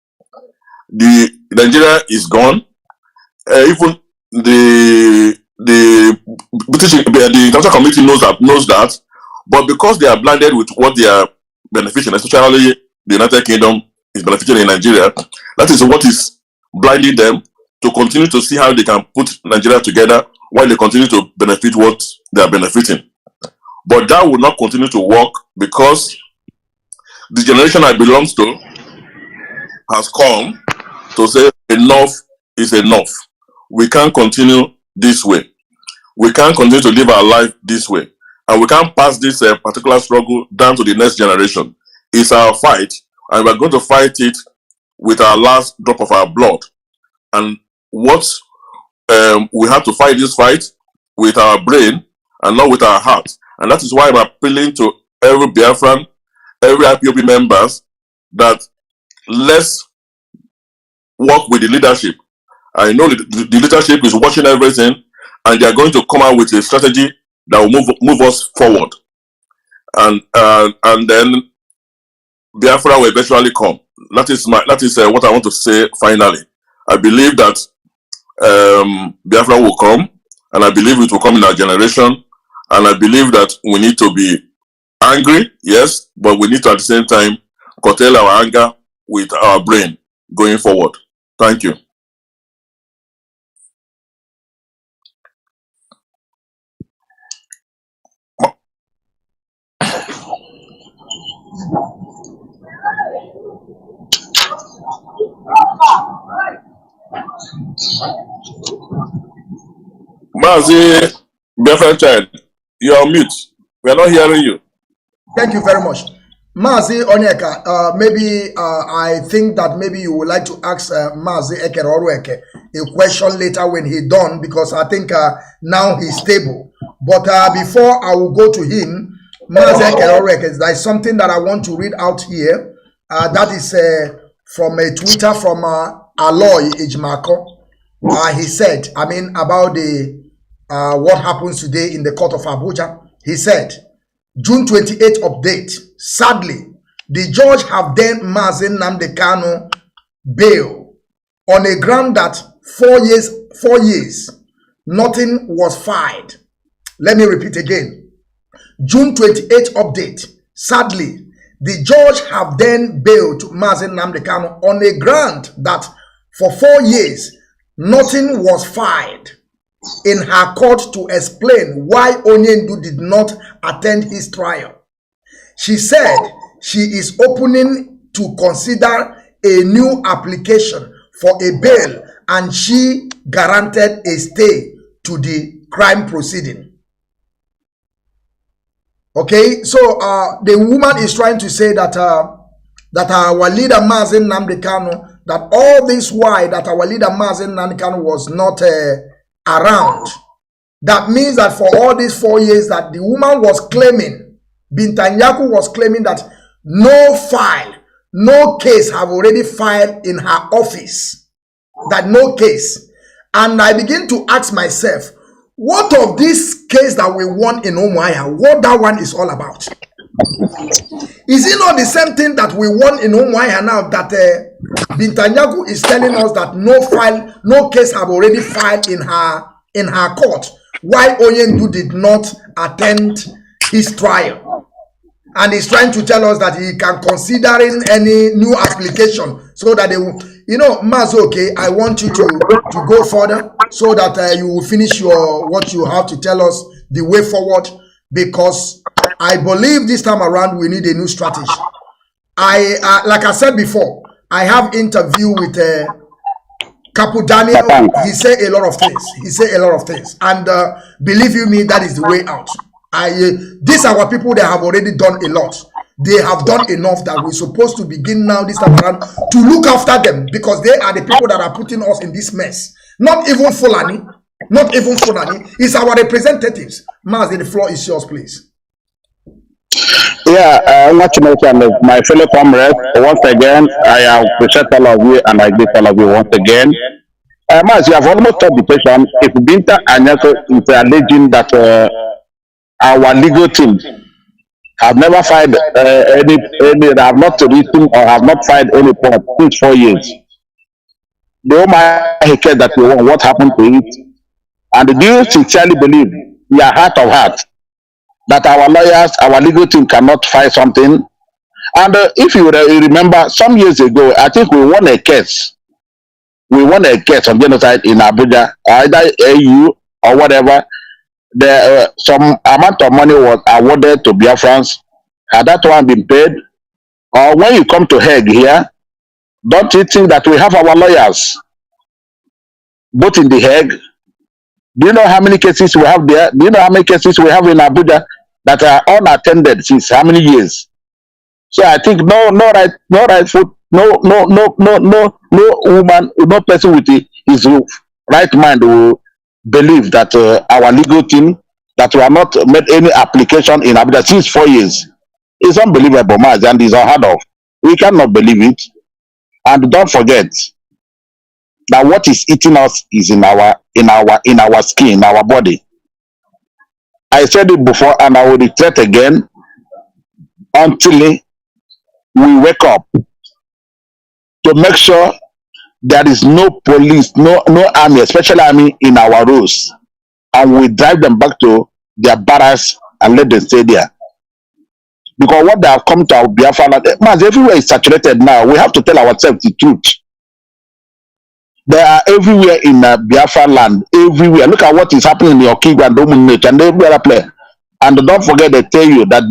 The Nigeria is gone. Even the British, the international community knows that, but because they are blinded with what they are benefiting, especially the United Kingdom is benefiting in Nigeria, that is what is blinding them to continue to see how they can put Nigeria together while they continue to benefit what they are benefiting. But that will not continue to work because the generation I belong to has come to say enough is enough. We can't continue this way. We can't continue to live our life this way. And we can't pass this particular struggle down to the next generation. It's our fight, and we're going to fight it with our last drop of our blood. And what we have to fight this fight with our brain and not with our heart. And that is why I'm appealing to every Biafran, every IPOB members, that let's work with the leadership. I know the leadership is watching everything, and they are going to come out with a strategy that will move us forward. And then Biafra will eventually come. That is what I want to say finally. I believe that Biafra will come, and I believe it will come in our generation. And I believe that we need to be angry, yes, but we need to at the same time curtail our anger with our brain going forward. Thank you. Mazi, Biafran child, you are on mute. We are not hearing you. Thank you very much. Mazi Onyeka, maybe I think that maybe you would like to ask Mazi Ekerorweke a question later when he's done, because I think now he's stable. But before I will go to him, Mazi Ekerorweke, there is something that I want to read out here. That is from a Twitter from Aloy Ejimako. He said, about the what happens today in the court of Abuja. He said, June 28th update. Sadly, the judge have denied Mazi Nnamdi Kanu bail on a ground that 4 years, nothing was filed. Let me repeat again. June 28th update. Sadly, the judge have then bailed Mazi Nnamdi Kanu on a ground that for 4 years, nothing was filed in her court to explain why Onyendu did not attend his trial. She said she is opening to consider a new application for a bail, and she granted a stay to the crime proceeding. Okay, so the woman is trying to say that that our leader Mazi Nnamdi Kanu, that all this while that our leader Mazi Nnamdi Kanu was not around. That means that for all these 4 years that the woman was claiming, Bintanyaku was claiming that no file, no case have already filed in her office. That no case. And I begin to ask myself, what of this case that we won in Umuahia, what that one is all about? Is it not the same thing that we won in Umuahia now, that Bintanyaku is telling us that no case have already filed in her court, why Onyendu did not attend his trial? And he's trying to tell us that he can considering any new application so that they will, Mazi, okay, I want you to go further so that you will finish what you have to tell us, the way forward, because I believe this time around we need a new strategy. Like I said before, I have interview with Capu Daniel. He said a lot of things. And believe you me, that is the way out. These are our people that have already done a lot. They have done enough that we're supposed to begin now this time around to look after them, because they are the people that are putting us in this mess. Not even Fulani. It's our representatives. Mazi, the floor is yours, please. Yeah, I want to mention my fellow comrades, once again, I appreciate all of you and I greet all of you once again. Mazi, you have almost touched the question. If Binta Anyako is alleging that our legal team have never filed have not written or have not filed any report since 4 years. The Omar case that we won, what happened to it? And do you sincerely believe, in your heart of hearts, that our lawyers, our legal team cannot file something? And if you remember, some years ago, I think we won a case. We won a case on genocide in Abuja, either AU or whatever. Some amount of money was awarded to Biafrans. Had that one been paid? Or when you come to Hague here, Don't you think that we have our lawyers, both in The Hague? Do you know how many cases we have there? Do you know how many cases we have in Abuja that are unattended since how many years? So I think no woman, no person with his right mind will believe that our legal team, that we have not made any application in Abuja since 4 years. It's unbelievable, Mazi, and it's unheard of. We cannot believe it. And don't forget that what is eating us is in our skin, in our body. I said it before and I will reiterate again until we wake up to make sure there is no police, no army, especially army in our roads, and we drive them back to their barracks and let them stay there. Because what they have come to our Biafra land, man, everywhere is saturated now. We have to tell ourselves the truth. They are everywhere in Biafra land, everywhere. Look at what is happening in your king and Dominate and every other place. And don't forget, they tell you that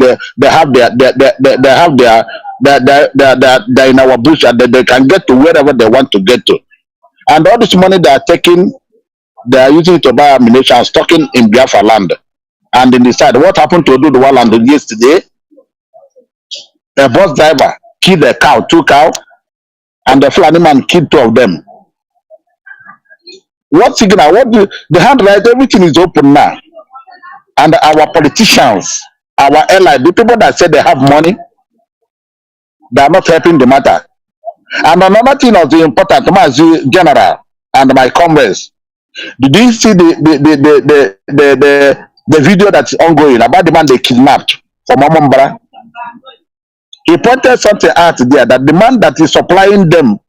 they're in our bush and they can get to wherever they want to get to. And all this money they are taking, they are using it to buy ammunition and stocking in Biafra land. And in the side, what happened to do the one land yesterday? A bus driver killed a cow, 2 cows, and the Fulani man killed 2 of them. What signal? What the handwrite? Everything is open now. And our politicians, our allies, the people that say they have money, they are not helping the matter. And another thing of the important, Mazi General and my comrades, did you see the video that's ongoing about the man they kidnapped from Amambara? He pointed something out there that the man that is supplying them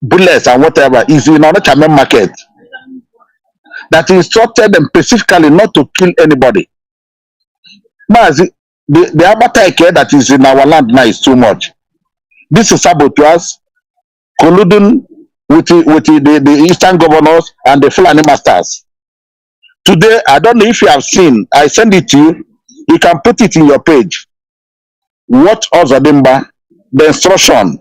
bullets and whatever is in another market. That instructed them specifically not to kill anybody. Mazi, the abattoir that is in our land now is too much. This is Sabotage colluding with the Eastern governors and the Fulani masters. Today, I don't know if you have seen, I send it to you. You can put it in your page. What Ozadimba, the instruction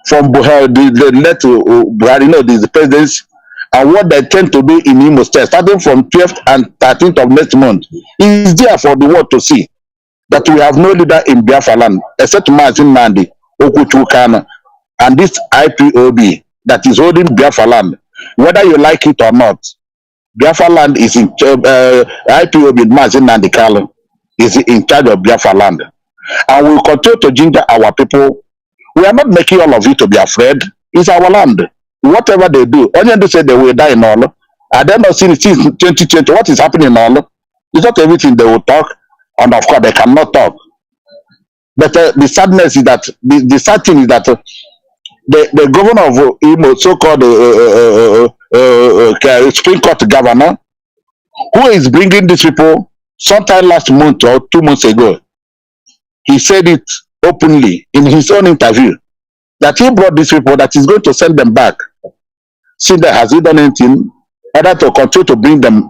from Buhari, the letter Buhari, the presidents, and what they tend to do in Imo State, starting from 12th and 13th of next month, is there for the world to see that we have no leader in Biafra land except Mazi Nnamdi Kanu and this Ipob that is holding Biafra land. Whether you like it or not, Biafra land is in Ipob, Mazi Nnamdi Kanu is in charge of Biafra land. And we will continue to ginger our people. We are not making all of you to be afraid. It's our land. Whatever they do, only they say they will die in all. And then not seen since 2020 what is happening in all. It's not everything they will talk, and of course they cannot talk. But the sadness is that the sad thing is that the governor of Imo, so-called Supreme Court governor, who is bringing these people sometime last month or 2 months ago, he said it openly in his own interview that he brought these people, that he's going to send them back. See, that has he done anything other to continue to bring them?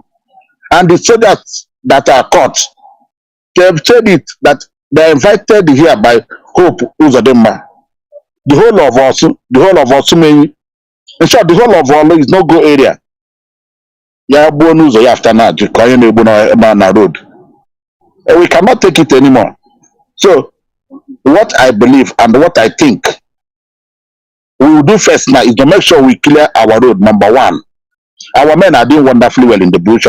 And the soldiers that are caught, they have said it that they are invited here by Hope Uzodimma. The whole of us, in short, the whole of Olo is no go area. Ya bonuzo ya after na road. We cannot take it anymore. So, what I believe and what I think we will do first now is to make sure we clear our road, number one. Our men are doing wonderfully well in the bush.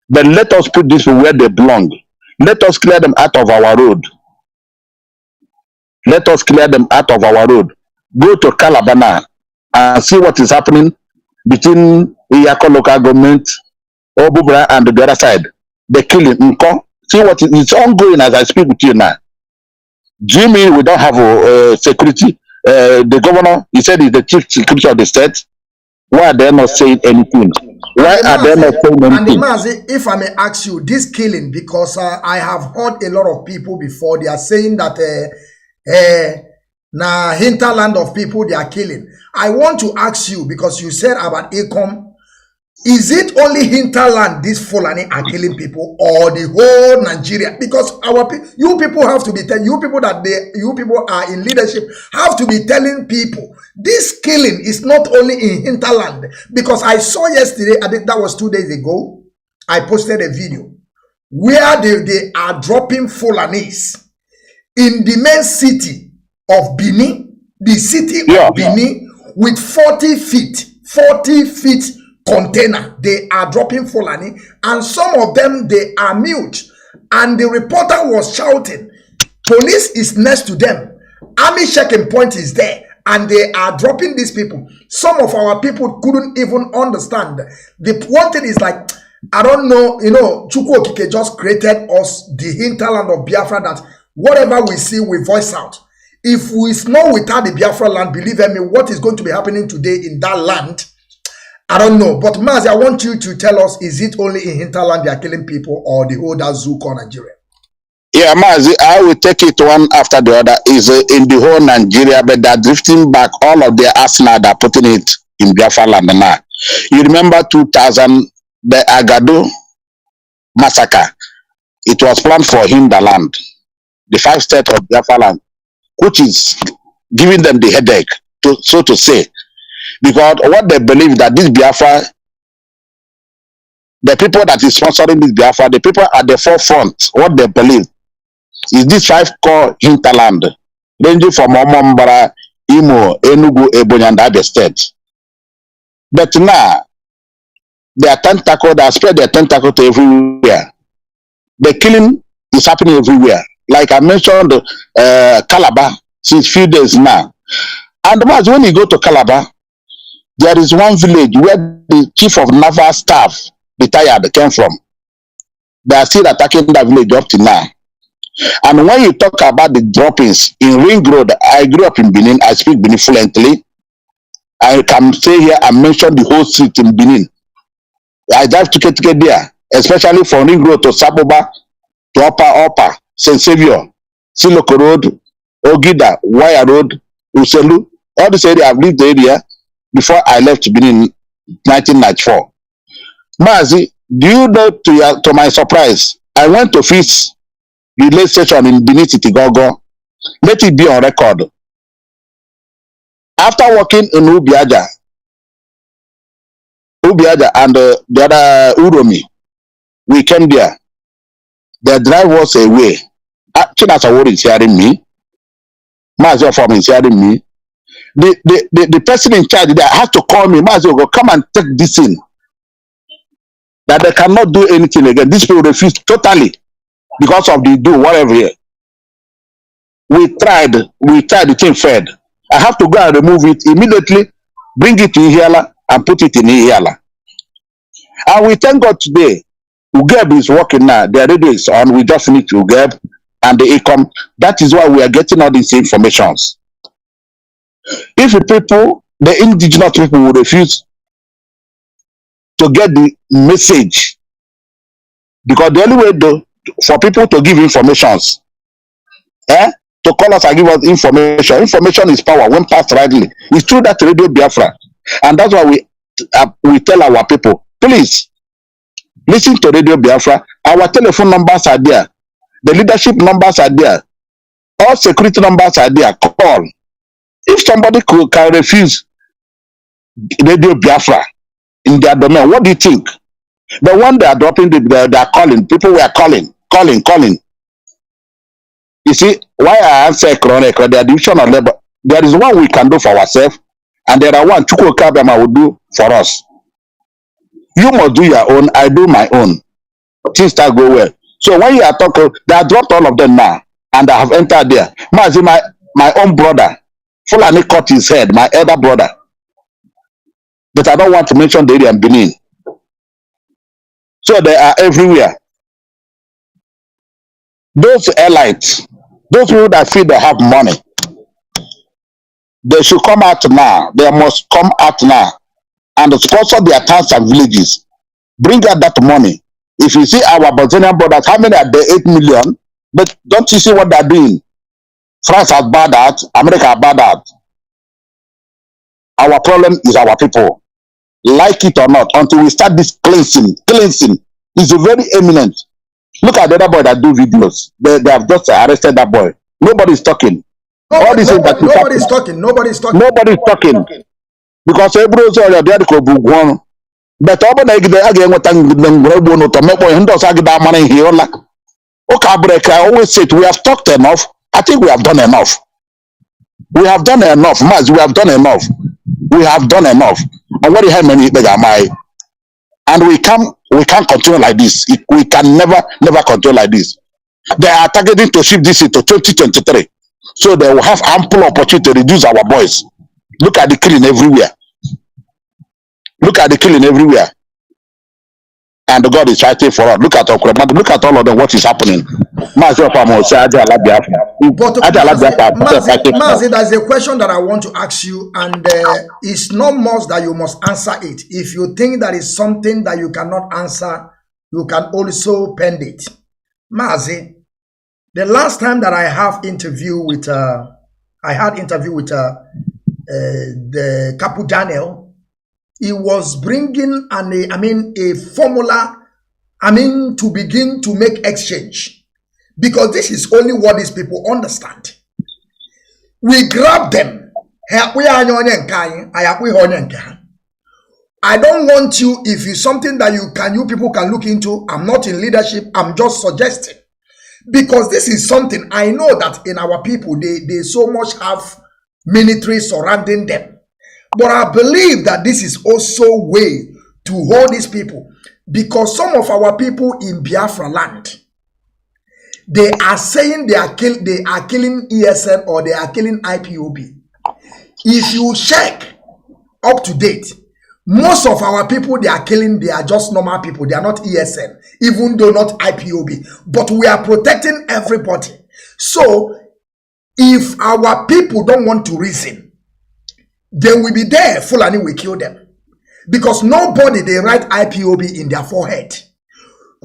But let us put this where they belong. Let us clear them out of our road. Let us clear them out of our road. Go to Calabana and see what is happening between Iyako local government, Obubra, and the other side. They're killing Nko. See what is ongoing as I speak with you now. Do you mean we don't have security? The governor, he said he's the chief security of the state. Why are they not saying anything? Why are they not saying anything? And if I may ask you, this killing, because I have heard a lot of people before, they are saying that na hinterland of people they are killing. I want to ask you, because you said about Ecom, Is it only hinterland these Fulani are killing people, or the whole Nigeria? Because you people have to be telling, you people are in leadership have to be telling people this killing is not only in hinterland. Because I saw yesterday, I think that was 2 days ago, I posted a video where they are dropping Fulanis in the main city of Benin, the city of Benin, with 40 feet container. They are dropping Fulani, and some of them, they are mute. And the reporter was shouting, police is next to them, army checking point is there, and they are dropping these people. Some of our people couldn't even understand. The one thing is like, I don't know, Chukwu Okike just created us the hinterland of Biafra, that whatever we see, we voice out. If we know without the Biafra land, believe me, what is going to be happening today in that land, I don't know. But Mazi, I want you to tell us, is it only in hinterland they are killing people, or the whole that zoo called Nigeria? Yeah, Mazi, I will take it one after the other. Is in the whole Nigeria, but they're drifting back all of their arsenal, they're putting it in Biafra land now. You remember 2000, the Agado massacre? It was planned for hinterland, the 5 states of Biafra land, which is giving them the headache, so to say. Because what they believe that this Biafra, the people that is sponsoring this Biafra, the people at the forefront, what they believe is this 5 core hinterland, ranging from Omombara, Imo, Enugu, Ebonyi, and Abia State. But now, their tentacle, they spread their tentacle to everywhere. The killing is happening everywhere. Like I mentioned, Calabar, since few days now. And when you go to Calabar, there is one village where the chief of naval staff, retired, came from. They are still attacking that village up to now. And when you talk about the droppings in Ring Road, I grew up in Benin. I speak Benin fluently. I can stay here and mention the whole street in Benin. I drive to there, especially from Ring Road to Saboba, to Upper, St. Saviour, Siloko Road, Ogida, Wire Road, Uselu. All this area, I've lived the area before I left Benin in 1994. Mazi, do you know, to my surprise, I went to fix the late station in Benin City, Gogo. Let it be on record. After working in Ubiaja and the other Uromi, we came there. The drive was away. Chinasa is hearing me. Mazi from is hearing me. The person in charge there has to call me. Mazi go come and take this in. That they cannot do anything again. These people refuse totally because of the do whatever here. We tried, the thing failed. I have to go and remove it immediately, bring it in Ihiala and put it in Ihiala. And we thank God today, UGEB is working now. The radio is on. We just need UGEB and the ICOM. That is why we are getting all these informations. If the indigenous people will refuse to get the message, because the only way for people to give informations, to call us and give us information. Information is power when passed rightly. It's true that Radio Biafra. And that's why we tell our people, please, listen to Radio Biafra. Our telephone numbers are there. The leadership numbers are there. All security numbers are there. Call. If somebody can refuse Radio Biafra in their domain, what do you think? The one they are dropping, they are calling. People were calling. You see, why I answer chronic, the division of labor, there is one we can do for ourselves, and there are one Chukwu Kabama will do for us. You must do your own, I do my own. Things start go well. So when you are talking, they have dropped all of them now, and I have entered there. Mazi, my own brother, Fulani cut his head, my elder brother. But I don't want to mention the area in Benin. So they are everywhere. Those elites, those people that feel they have money, they should come out now. They must come out now and sponsor their towns and villages. Bring out that money. If you see our Brazilian brothers, how many are there? 8 million. But don't you see what they're doing? France has bad out. America has bad out. Our problem is our people. like it or not, until we start this cleansing. Cleansing is very eminent. Look at the other boy that do videos. They have just arrested that boy. Nobody's talking. All these things that nobody's talking. Nobody's talking. Nobody's talking. Because everybody's already there to go one. But all the again what I'm going to make one does I get that money here. Like, okay, break. I always say we have talked enough. I think we have done enough. We have done enough, Maz. We have done enough. We have done enough. And what do you have many and we can't continue like this. We can never continue like this. They are targeting to shift this into 2023. So they will have ample opportunity to reduce our boys. Look at the killing everywhere. Look at the killing everywhere. And God is fighting for us. Look at Okremad. Look at all of them, what is happening. Mazi, there's a question that I want to ask you, and it's not much that you must answer it. If you think that is something that you cannot answer, you can also pen it. Mazi, the last time that I had interview with the Kapu Daniel, he was bringing a formula, to begin to make exchange, because this is only what these people understand. We grab them. I don't want you, if it's something that you people can look into. I'm not in leadership, I'm just suggesting. Because this is something I know that in our people, they so much have military surrounding them. But I believe that this is also a way to hold these people. Because some of our people in Biafra land, they are saying they are killing ESN or they are killing IPOB. If you check up to date, most of our people they are killing, they are just normal people. They are not ESN, even though not IPOB. But we are protecting everybody. So, if our people don't want to reason, they will be there, Fulani will kill them. Because nobody, they write IPOB in their forehead.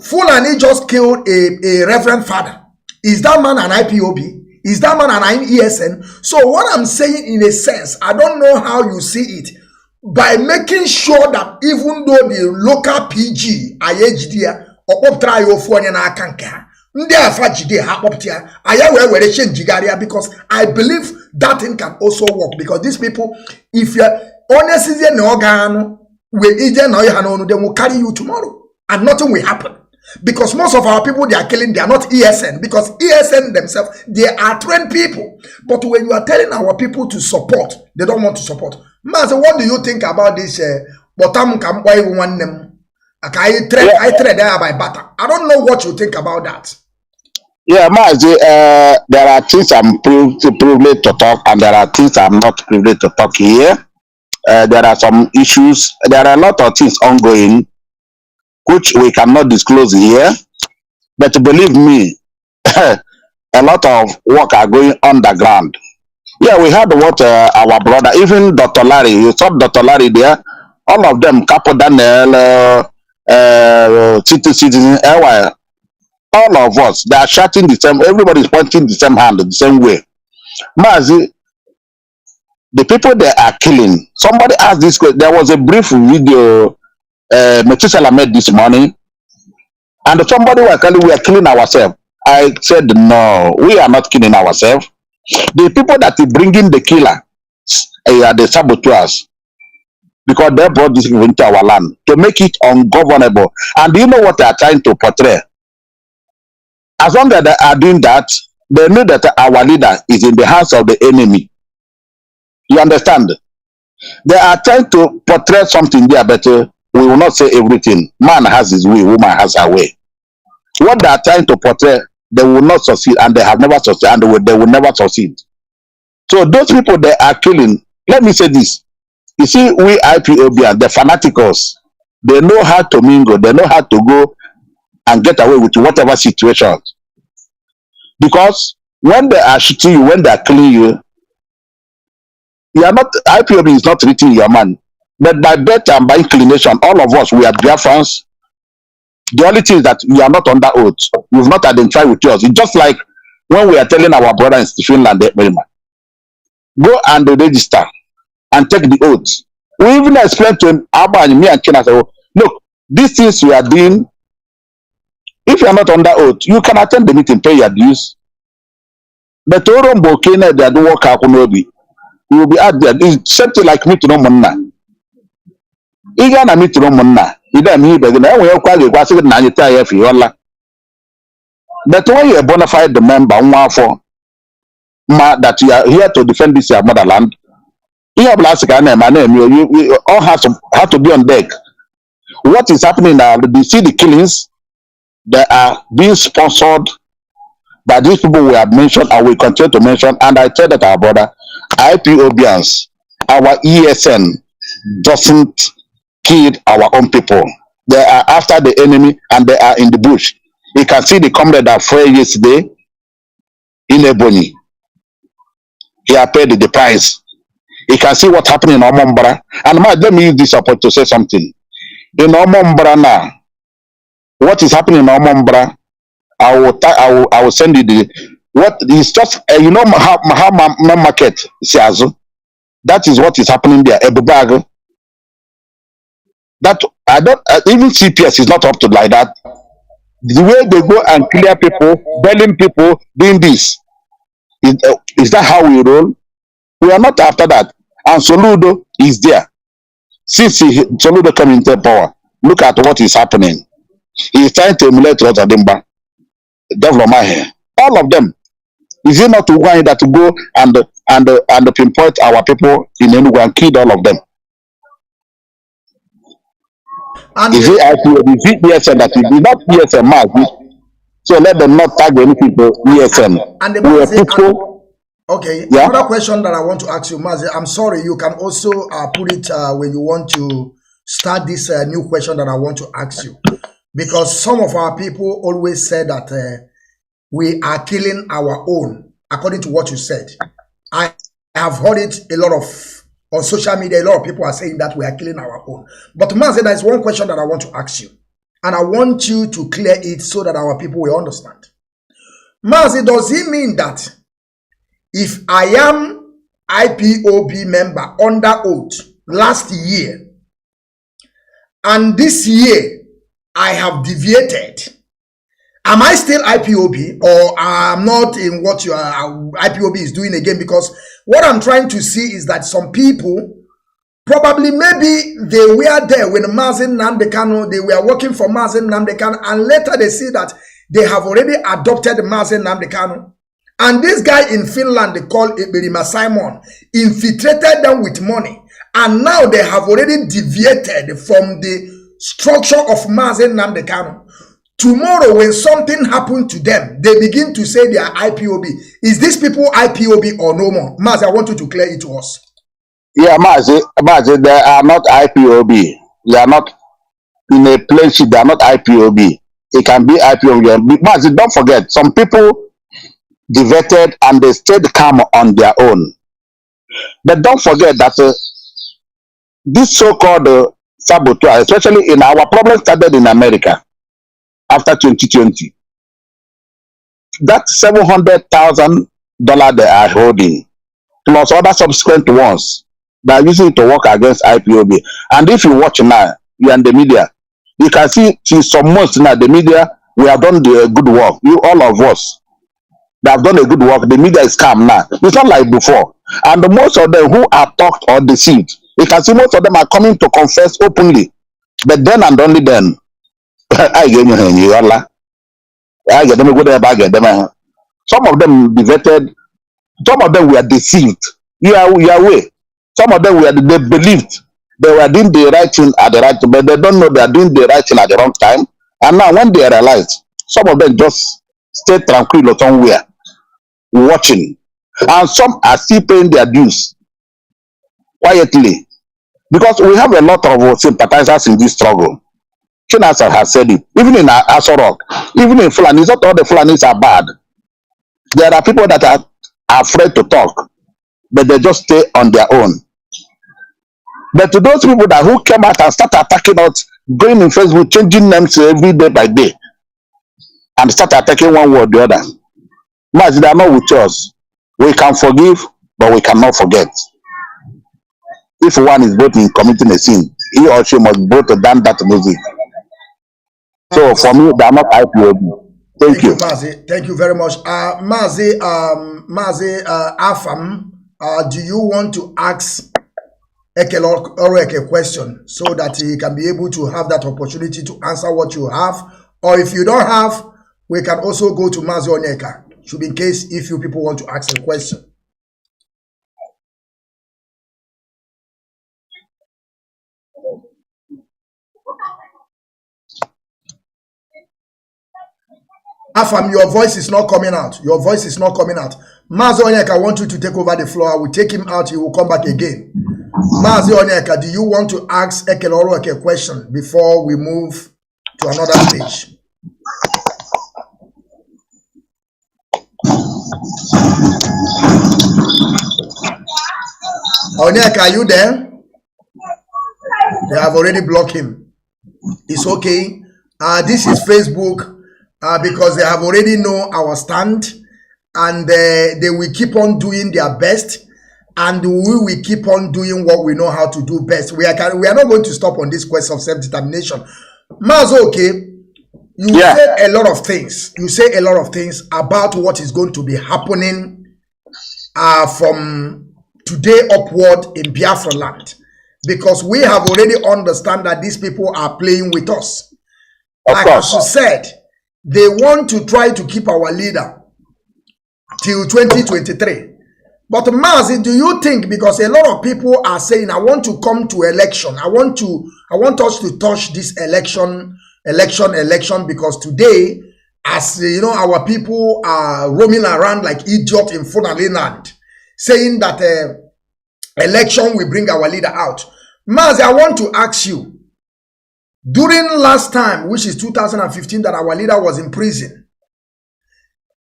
Fulani just killed a reverend father. Is that man an IPOB? Is that man an ESN? So what I'm saying in a sense, I don't know how you see it, by making sure that even though the local PG, IHD, or try because I believe that thing can also work, because these people, if you're honestly they will carry you tomorrow and nothing will happen. Because most of our people they are killing, they are not ESN, because ESN themselves, they are trained people. But when you are telling our people to support, they don't want to support. Master, what do you think about this? I trade there by butter. I don't know what you think about that. Yeah, Mazi, there are things I'm privileged to talk, and there are things I'm not privileged to talk here. There are some issues. There are a lot of things ongoing, which we cannot disclose here. But believe me, a lot of work are going underground. Yeah, we heard what our brother, even Dr. Larry, you saw Dr. Larry there, all of them, Capo Daniel, Citizen, all of us, they are shouting the same, everybody is pointing the same hand, the same way. Mazi, the people they are killing, somebody asked this question, there was a brief video Methuselah made this morning, and somebody was telling we are killing ourselves. I said, no, we are not killing ourselves. The people that are bringing the killer are the saboteurs, because they brought this into our land to make it ungovernable. And do you know what they are trying to portray? As long as they are doing that, they know that our leader is in the hands of the enemy. You understand? They are trying to portray something there, but we will not say everything. Man has his way, woman has her way. What they are trying to portray, they will not succeed, and they have never succeeded, and they will never succeed. So those people they are killing, let me say this. You see, we IPOB, the fanaticals, they know how to mingle, they know how to go and get away with whatever situation. Because when they are shooting you, when they are killing you, you are not, IPOB is not treating your man. But by birth and by inclination, all of us, we are Biafrans. The only thing is that you are not under oath. You've not identified with yours. It's just like when we are telling our brothers in Finland, go and register and take the oath. We even explained to him, Abba and me and Ken, I said, oh, look, these things we are doing, if you are not under oath, you can attend the meeting, pay your dues. But Orombo Kenya, they do work out, you will be out there. It's something like me to know Mona. Even a meet to know Mona. You don't need the name we are quite a classic 90 if you are. But when you are bona fide member, that you are here to defend this your motherland, you have last name, my name, you all have to be on deck. What is happening now? You see the killings that are being sponsored by these people we have mentioned and we continue to mention. And I tell that our brother, IPOBians, our ESN doesn't kill our own people. They are after the enemy and they are in the bush. You can see the comrade that fell yesterday in Ebony. He had paid the price. You can see what happened in Omombra. And let me use this opportunity to say something. In Omombra now, what is happening in Omombra, I will send you the what is just you know how market Siazu. That is what is happening there. Ebubag. That I don't even CPS is not up to like that. The way they go and clear people, belling people, doing this is that how we roll? We are not after that. And Soludo is there. Since Soludo came into power, look at what is happening. He is trying to emulate what Adimba. Development here. All of them. Is it not why that to go and pinpoint our people in Enugu and kill all of them? And is it IPOB? Is it ESN that is not ESN Mazi? So let them not tag any people ESN. And the we are Mazi, people. Okay, Yeah? another question that I want to ask you, Mazi. I'm sorry, you can also put it when you want to start this new question that I want to ask you. Because some of our people always say that we are killing our own, according to what you said. I have heard it a lot of, on social media, a lot of people are saying that we are killing our own. But Mazi, there is one question that I want to ask you. And I want you to clear it so that our people will understand. Mazi, does it mean that if I am IPOB member under oath last year, and this year I have deviated, am I still IPOB or I'm not in what your IPOB is doing again? Because what I'm trying to see is that some people, probably maybe they were there when Mazi Nnamdi Kanu, they were working for Mazi Nnamdi Kanu, and later they see that they have already adopted Mazi Nnamdi Kanu. And this guy in Finland, they call Iberima Simon, infiltrated them with money. And now they have already deviated from the structure of Mazi Nnamdi Kanu. Tomorrow, when something happened to them, they begin to say they are IPOB. Is these people IPOB or no more? Mazi, I want you to clear it to us. Yeah, Mazi, they are not IPOB. They are not in a place, they are not IPOB. It can be IPOB. Mazi, don't forget, some people diverted and they stayed calm on their own. But don't forget that this so-called sabotage, especially in our problem started in America after 2020. That $700,000 they are holding, plus other subsequent ones, they are using it to work against IPOB. And if you watch now, you are in the media, you can see since some months now, the media, we have done the good work. You, all of us, they have done a good work. The media is calm now. It's not like before. And most of them who are talked or deceived, you can see most of them are coming to confess openly. But then and only then, I get you Allah. I get them go there, I get them. Some of them diverted, some of them were deceived. You are way. Some of them they believed they were doing the right thing at the right time, but they don't know they are doing the right thing at the wrong time. And now when they realized, some of them just stay tranquil somewhere, watching. And some are still paying their dues quietly. Because we have a lot of sympathizers in this struggle. Chinasa has said it. Even in Asorok, even in Fulani, not all the Fulanis are bad. There are people that are afraid to talk, but they just stay on their own. But to those people that who came out and start attacking us, going in Facebook, changing names every day by day, and start attacking one way or the other, Mazi, they are not with us. We can forgive, but we cannot forget. if one is both in committing a sin, he or she must both done that music. So for me, they are not IPOB. Thank you, Mazi. Thank you very much. Mazi Afam, do you want to ask Ekelorek a question so that he can be able to have that opportunity to answer what you have? Or if you don't have, we can also go to Mazi Onyeka, should be in case if you people want to ask a question. Afam, your voice is not coming out. Your voice is not coming out. Mazi Onyeka, I want you to take over the floor. I will take him out. He will come back again. Mazi Onyeka, do you want to ask Ekelorek a question before we move to another stage? Onyeka, are you there? They have already blocked him. It's okay. This is Facebook because they have already know our stand, and they will keep on doing their best, and we will keep on doing what we know how to do best. We are not going to stop on this quest of self-determination. Mazo, okay, you said a lot of things. You say a lot of things about what is going to be happening from today upward in Biafra land, because we have already understand that these people are playing with us. Like as you said, they want to try to keep our leader till 2023. But Mazi, do you think, because a lot of people are saying, I want to come to election, I want us to touch this election, because today, as you know, our people are roaming around like idiots in Funali land, saying that election will bring our leader out. Mazi, I want to ask you, during last time, which is 2015, that our leader was in prison,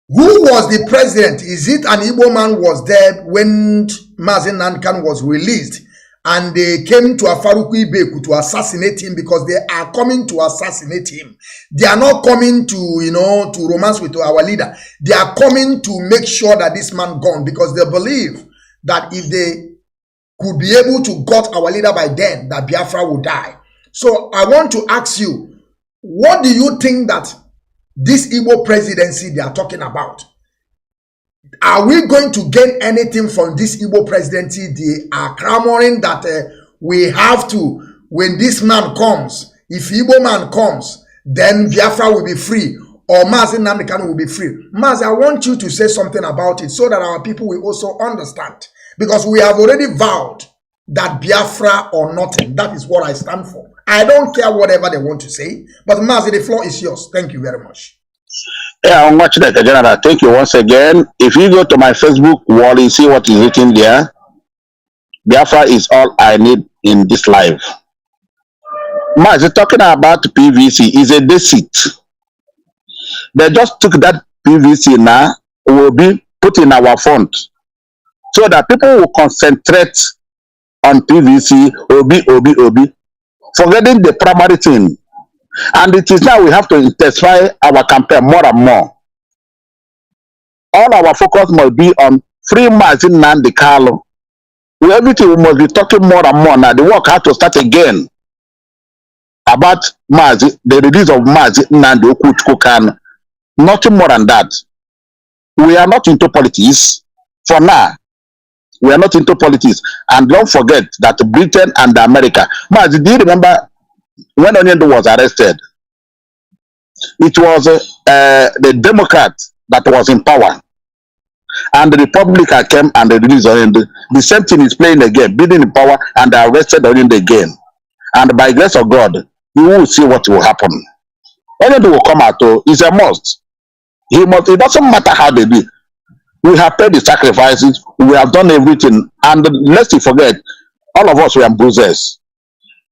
who was the president? Is it an Igbo man was there when Mazi Nnamdi Kanu was released, and they came to Afaruku Ibeku to assassinate him, because they are coming to assassinate him. They are not coming to, to romance with our leader. They are coming to make sure that this man gone, because they believe that if they could be able to gut our leader by then, that Biafra would die. So I want to ask you, what do you think that this Igbo presidency they are talking about? Are we going to gain anything from this Igbo presidency? They are clamoring that we have to, when this man comes, if Igbo man comes, then Biafra will be free, or Mazi Nnamdi Kanu will be free. Mazi, I want you to say something about it so that our people will also understand. Because we have already vowed that Biafra or nothing. That is what I stand for. I don't care whatever they want to say. But Mazi, the floor is yours. Thank you very much. Yeah, I'm watching that, General. Thank you once again. If you go to my Facebook wall, you see what is written there. Biafra is all I need in this life. Mazi, talking about PVC is a deceit. They just took that PVC now, will be put in our fund, so that people will concentrate on PVC, OB, forgetting the primary thing. And it is now we have to intensify our campaign more and more. All our focus must be on free Mazi Nnamdi Kanu. Everything we must be talking more and more now. The work has to start again about Mazi, the release of Mazi Nnamdi Kanu. Nothing more than that. We are not into politics for now. We are not into politics. And don't forget that Britain and America. Mazi, do you remember when Onyendo was arrested? It was the Democrat that was in power. And the Republican came and they released Onyendo. The same thing is playing again, being in power, and they arrested Onyendo again. And by grace of God, you will see what will happen. Onyendo will come out, it's a must. It doesn't matter how they do. We have paid the sacrifices, we have done everything, and lest you forget, all of us were bruisers.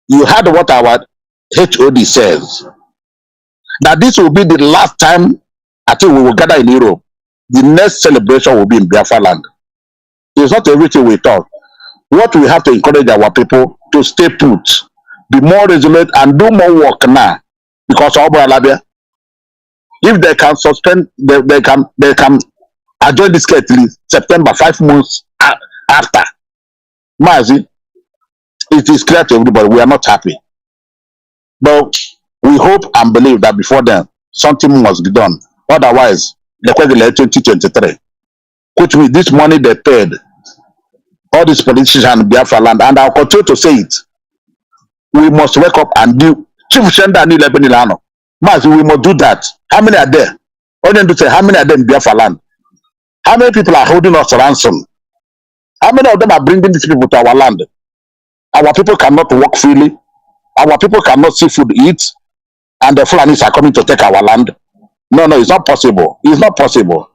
You heard what our HOD says, that this will be the last time I think we will gather in Europe. The next celebration will be in Biafra land. It's not everything we talk. What we have to encourage our people to stay put, be more resolute, and do more work now, because of Alabia. If they can suspend, they can adjourn this case till September, 5 months after. Mazi, It is clear to everybody we are not happy. But we hope and believe that before then, something must be done. Otherwise, the question 2023, which means this money they paid, all these politicians in Biafra land, and I'll continue to say it, we must wake up and do. Chief Shenda and Lebanilano. Mazi, we must do that. How many are there? Only to say, how many are there in Biafra land? How many people are holding us ransom? How many of them are bringing these people to our land? Our people cannot walk freely. Our people cannot see food eat. And the Fulanis are coming to take our land. No, it's not possible. It's not possible.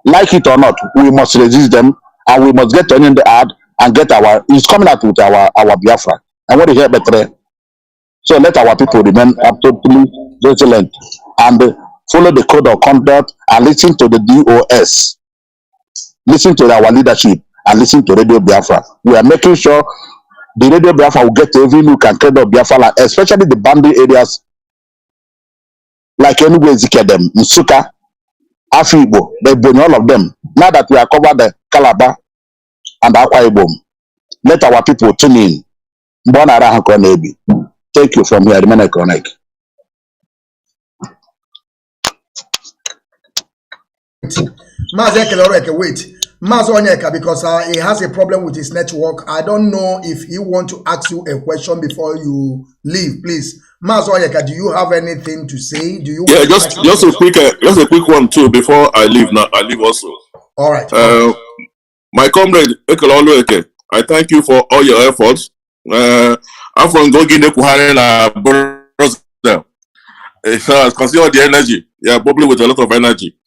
Like it or not, we must resist them and we must get on in the ad and get our, it's coming out with our Biafra. And what do you hear better? So let our people remain absolutely vigilant and follow the code of conduct and listen to the DOS. Listen to our leadership and listen to Radio Biafra. We are making sure the Radio Biafra will get to every nook and cradle of Biafra, especially the boundary areas like Enugu Ezike, Nsuka, Afibo, they've been all of them. Now that we are covered the Calabar and Akwa Ibom, let our people tune in. Thank you from here, Remain Chronic. Mazi Nnamdi, wait. Mazi Onyeka, because he has a problem with his network. I don't know if he want to ask you a question before you leave, please. Mazi Nnamdi, do you have anything to say? Do you? Yeah, just a quick one too before I leave. Now I leave also. All right. My comrade Ekelolu, I thank you for all your efforts. I'm from Gogine Kuhane na brothers. I consider the energy. Yeah, probably with a lot of energy.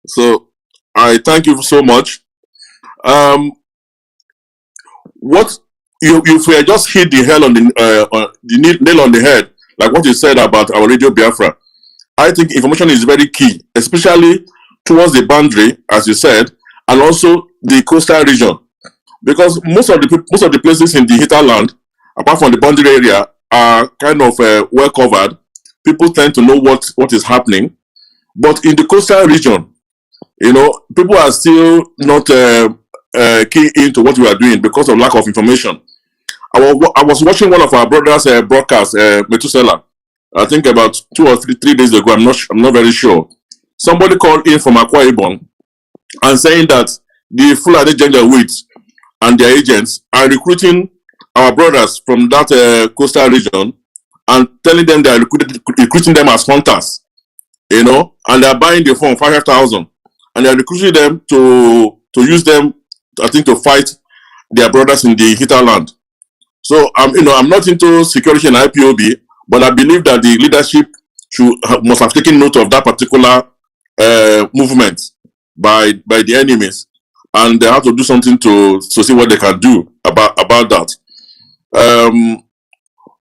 So I thank you so much. What you just hit the nail on the head, like what you said about our Radio Biafra. I think information is very key, especially towards the boundary, as you said, and also the coastal region, because most of the places in the hinterland, apart from the boundary area, are kind of well covered. People tend to know what is happening, but in the coastal region, people are still not key into what we are doing because of lack of information. I was watching one of our brothers' broadcasts, Methuselah, I think about 2 or 3 days ago. I'm not very sure. Somebody called in from Akwa Ibom and saying that the Fulani Janjaweeds and their agents are recruiting our brothers from that coastal region and telling them they are recruiting them as hunters, and they are buying the phone 5,000. And they are recruiting them to use them, I think, to fight their brothers in the hinterland. So I'm not into security and IPOB, but I believe that the leadership must have taken note of that particular movement by the enemies, and they have to do something to see what they can do about that.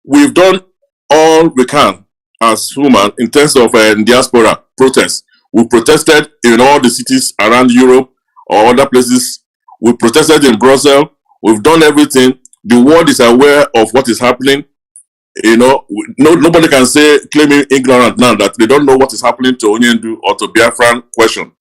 We've done all we can as human in terms of diaspora protests. We protested in all the cities around Europe or other places. We protested in Brussels. We've done everything. The world is aware of what is happening. Nobody can say, claiming ignorant now, that they don't know what is happening to Onyendu or to Biafran question.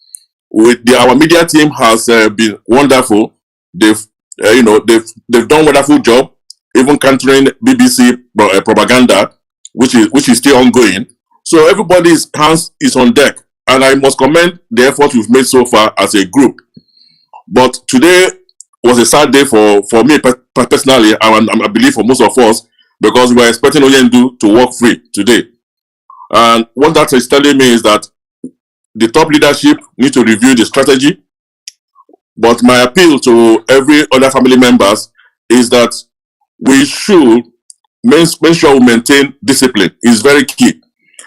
Our media team has been wonderful. They've done a wonderful job, even countering BBC propaganda, which is still ongoing. So everybody's hands is on deck. And I must commend the effort we've made so far as a group. But today was a sad day for me personally, and I believe for most of us, because we were expecting Onyendu to walk free today. And what that is telling me is that the top leadership need to review the strategy. But my appeal to every other family members is that we should make sure we maintain discipline. It's very key.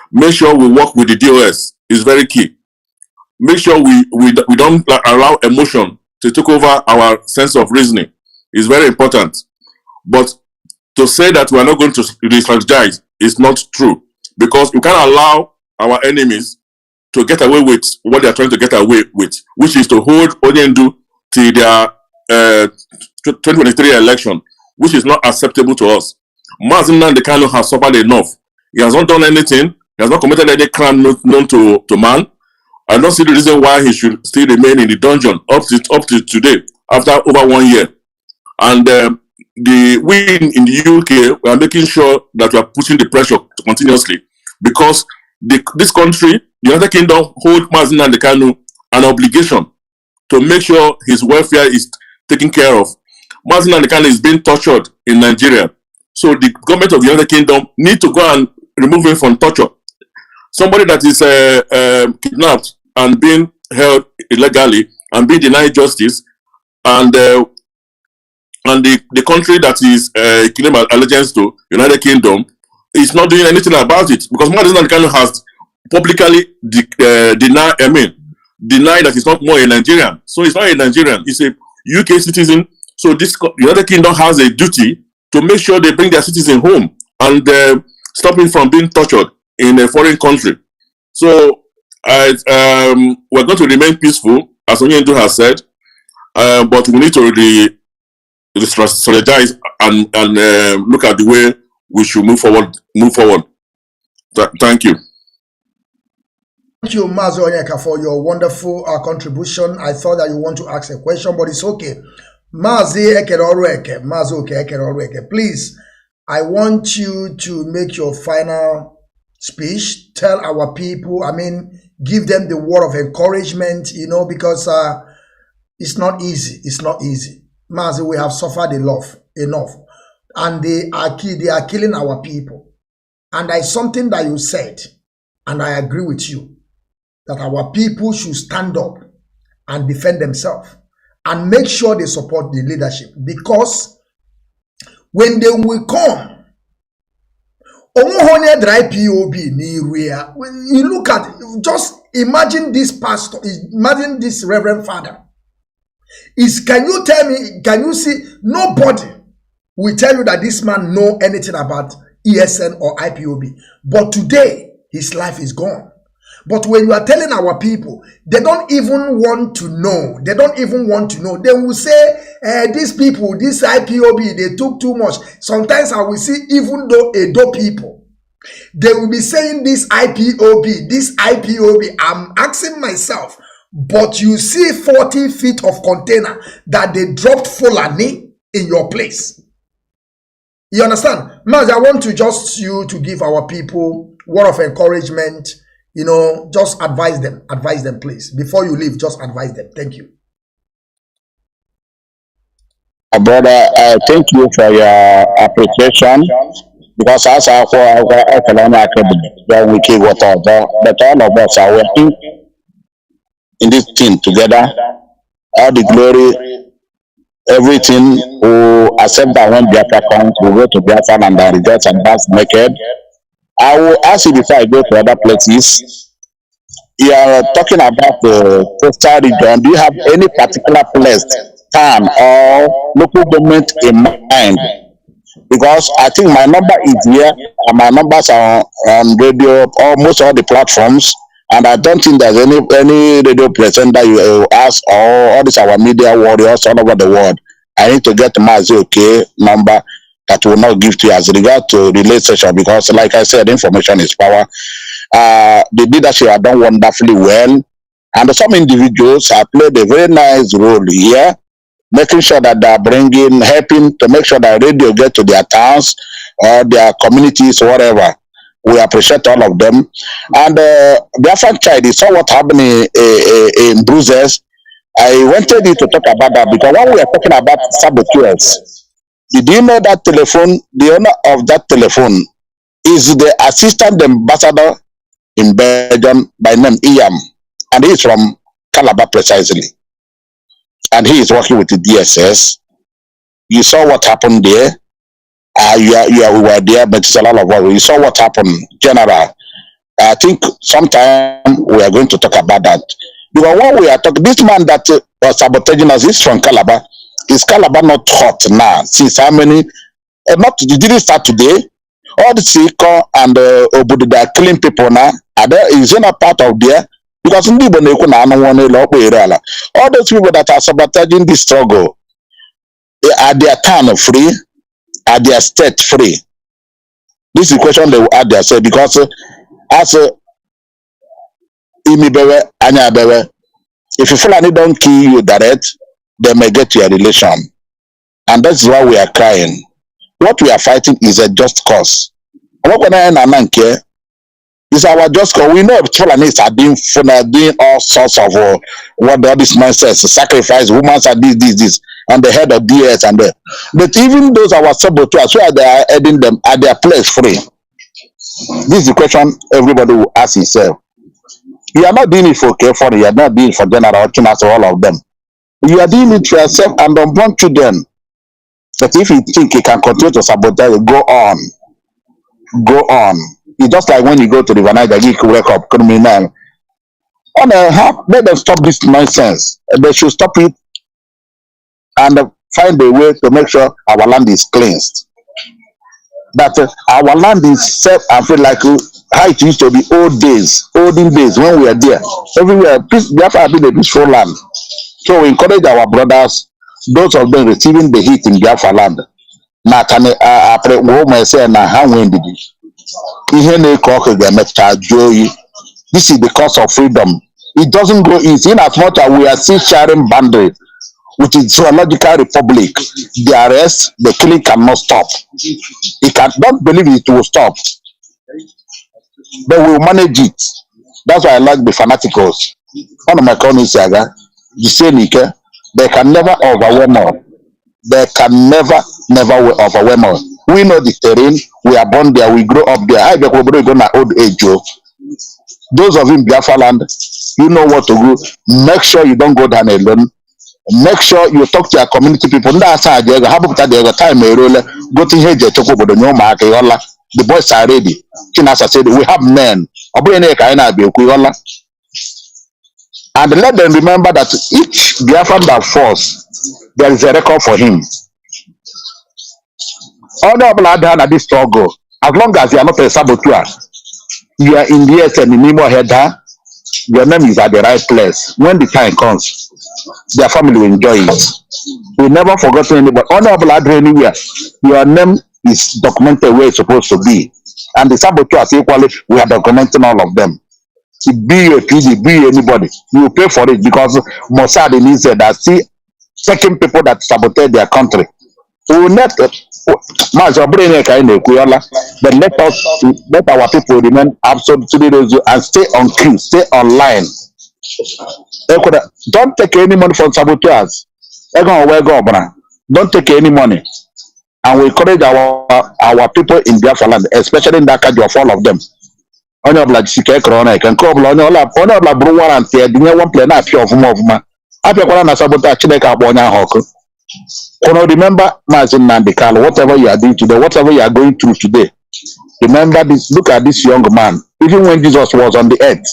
Make sure we work with the DOS. Is very key. Make sure we don't allow emotion to take over our sense of reasoning. Is very important. But to say that we are not going to re-strategize is not true, because we can't allow our enemies to get away with what they are trying to get away with, which is to hold Onyendu to their 2023 election, which is not acceptable to us. Mazi Nnamdi Kanu has suffered enough. He has not done anything. He has not committed any crime known to man. I don't see the reason why he should still remain in the dungeon up to today, after over 1 year. And we in the UK, we are making sure that we are pushing the pressure continuously, because this country, the United Kingdom, hold Mazi Nnamdi Kanu an obligation to make sure his welfare is taken care of. Mazi Nnamdi Kanu is being tortured in Nigeria, so the government of the United Kingdom need to go and remove him from torture. Somebody that is kidnapped and being held illegally and being denied justice, and the country that is claiming allegiance to, United Kingdom, is not doing anything about it, because Mazi Nnamdi Kanu has publicly denied that he's not more a Nigerian. So he's not a Nigerian, he's a UK citizen. So this United Kingdom has a duty to make sure they bring their citizen home and stop him from being tortured in a foreign country. So we're going to remain peaceful, as Onyendu has said, but we need to strategize and look at the way we should move forward. Thank you. Thank you, Mazi Onyeka, for your wonderful contribution. I thought that you want to ask a question, but it's okay. Mazi Ekerorweke, please, I want you to make your final speech. Tell our people, give them the word of encouragement, because it's not easy. It's not easy. Mazi, we have suffered enough. And they are killing our people. And it's something that you said, and I agree with you, that our people should stand up and defend themselves and make sure they support the leadership, because when they will come, you look at, just imagine this pastor, imagine this reverend father. Can you tell me, can you see, nobody will tell you that this man know anything about ESN or IPOB, but today his life is gone. But when you are telling our people, they don't even want to know. They don't even want to know. They will say, these people, this IPOB, they took too much. Sometimes I will see, even though Edo people, they will be saying this IPOB. I'm asking myself, but you see 40 feet of container that they dropped Fulani in your place. You understand? Mazi, I want to you to give our people word of encouragement. Just advise them, please. Before you leave, just advise them. Thank you. Brother, thank you for your appreciation, because as we keep but all of us are working in this team together. All the glory, everything, who accept that when Biafra comes, we go to Biafra and the results and that's naked. I will ask you before I go to other places. You are talking about the coastal region. Do you have any particular place, town, or local government in mind? Because I think my number is here, and my numbers are on radio, almost all the platforms, and I don't think there's any radio presenter you ask, or all these our media warriors all over the world. I need to get Mazi number that will not give to you as regard to relay session, because like I said, information is power. The leadership have done wonderfully well, and some individuals have played a very nice role here, making sure that they are helping to make sure that radio get to their towns or their communities, whatever. We appreciate all of them. And Biafran child, you saw what happened in Bruises. I wanted you to talk about that, because when we are talking about saboteurs, did you know that telephone, the owner of that telephone is the assistant ambassador in Belgium by name Iam, and he is from Calabar precisely. And he is working with the DSS. You saw what happened there. We were there, but it's a lot of work. You saw what happened, General. I think sometime we are going to talk about that. Because when we are talking, this man that was sabotaging us is from Calabar. Is Calabar not hot now? Since how many? It didn't start today. All the Siko and Obudu, they are killing people now. Is it not part of there? Because all those people that are sabotaging this struggle, are their town free? Are their state free? This is the question they will ask themselves, because as if you Fulani don't kill you direct, they may get your relation. And that's why we are crying. What we are fighting is a just cause. It's our just cause. We know Fulanists are doing all sorts of what all this man says, sacrifice, women are this, on the head of DS and the. But even those our saboteurs, where they are adding them, are their place free? This is the question everybody will ask himself. You are not doing it for K4, you are not doing it for General Chinas or all of them. You are doing it for yourself and unborn children. That if you think you can continue to sabotage, go on. Go on. It's just like when you go to the Vanada, you wake up, criminal. Let them stop this nonsense. They should stop it and find a way to make sure our land is cleansed. That our land is safe and feel like how it used to be olden days when we were there. Everywhere, Biafra has been a peaceful land. So we encourage our brothers, those of them receiving the heat in Biafra land. This is the cause of freedom. It doesn't go easy. In as much as we are still sharing boundaries with the zoological republic, the arrest, the killing cannot stop. It cannot believe it will stop. But we'll manage it. That's why I like the fanaticals. One of my colleagues, the same, they can never overwhelm us. They can never overwhelm us. We know the terrain. We are born there. We grow up there. I go to old age, Joe. Those of you in Biafra land, you know what to do. Make sure you don't go down alone. Make sure you talk to your community people. The boys are ready. Chinasa said, we have men. And let them remember that each Biafran that falls, there is a record for him. All the blood at this struggle, as long as you are not a saboteur, you are in the and in Nemo header, your name is at the right place. When the time comes, their family will enjoy it. We never forgot anybody. Honorable anywhere, your name is documented where it's supposed to be. And the saboteurs equally, we are documenting all of them. Be a PD, be anybody, you will pay for it because Mossad in Israel that see taking people that sabotage their country. We will not but let our people remain absolutely resolute and stay on cue, stay online. Don't take any money from saboteurs. Don't take any money. And we encourage our people in Biafra land, especially in that country of all of them. Onye ọbụla jisike ekere ọna eke nke ọbụla onye ọbụla bụrụ warrant ya dinye one play na-apịa ọfụma apịakwara na Sabotage Chineke akpọ onye ahụ ọkụ. Remember Mazi Nnamdi Kanu, whatever you are doing today, whatever you are going through today, remember this. Look at this young man. Even when Jesus was on the earth,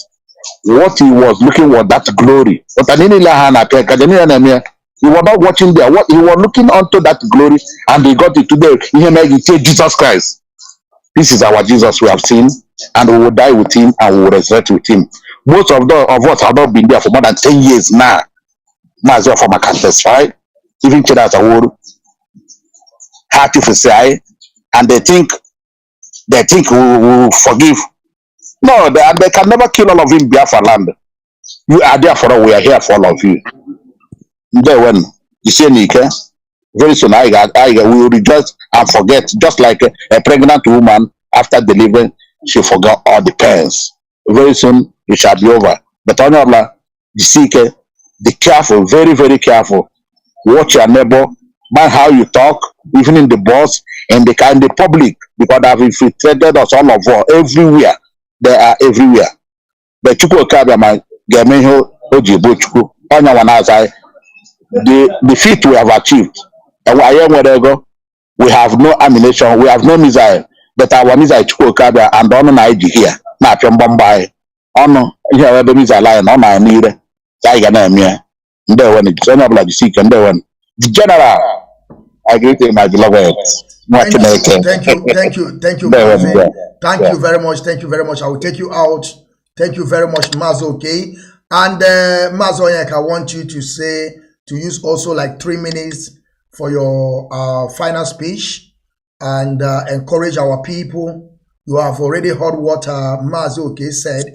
what he was looking was that glory. He was not watching there. What he was looking onto that glory, and he got it today. He said, Jesus Christ. This is our Jesus we have seen, and we will die with him and we will resurrect with him. Most of us have not been there for more than 10 years now. Mazi of my testify. Even Chidas Awuru, happy for say, and they think we will forgive. No, they can never kill all of you in Biafra land. You are there for all. We are here for all of you. Then when you say Nika, very soon I will rejoice and forget, just like a pregnant woman after delivering, she forgot all the pains. Very soon it shall be over. But honor the seeker, be careful, very, very careful. Watch your neighbor, mind how you talk, even in the bus, in the public, because they have infiltrated us all over everywhere. They are everywhere. But the feat we have achieved, and we have no ammunition, we have no missile, but our missile and on Nigeria here, not from Bombay, on here the missile line on my need. The general, I greet you, my beloved. Thank you, Mazi. Thank you very much. Thank you very much. I will take you out. Thank you very much, Mazi. Okay, and Mazi, I want you to use also like 3 minutes for your final speech and encourage our people. You have already heard what Mazi said,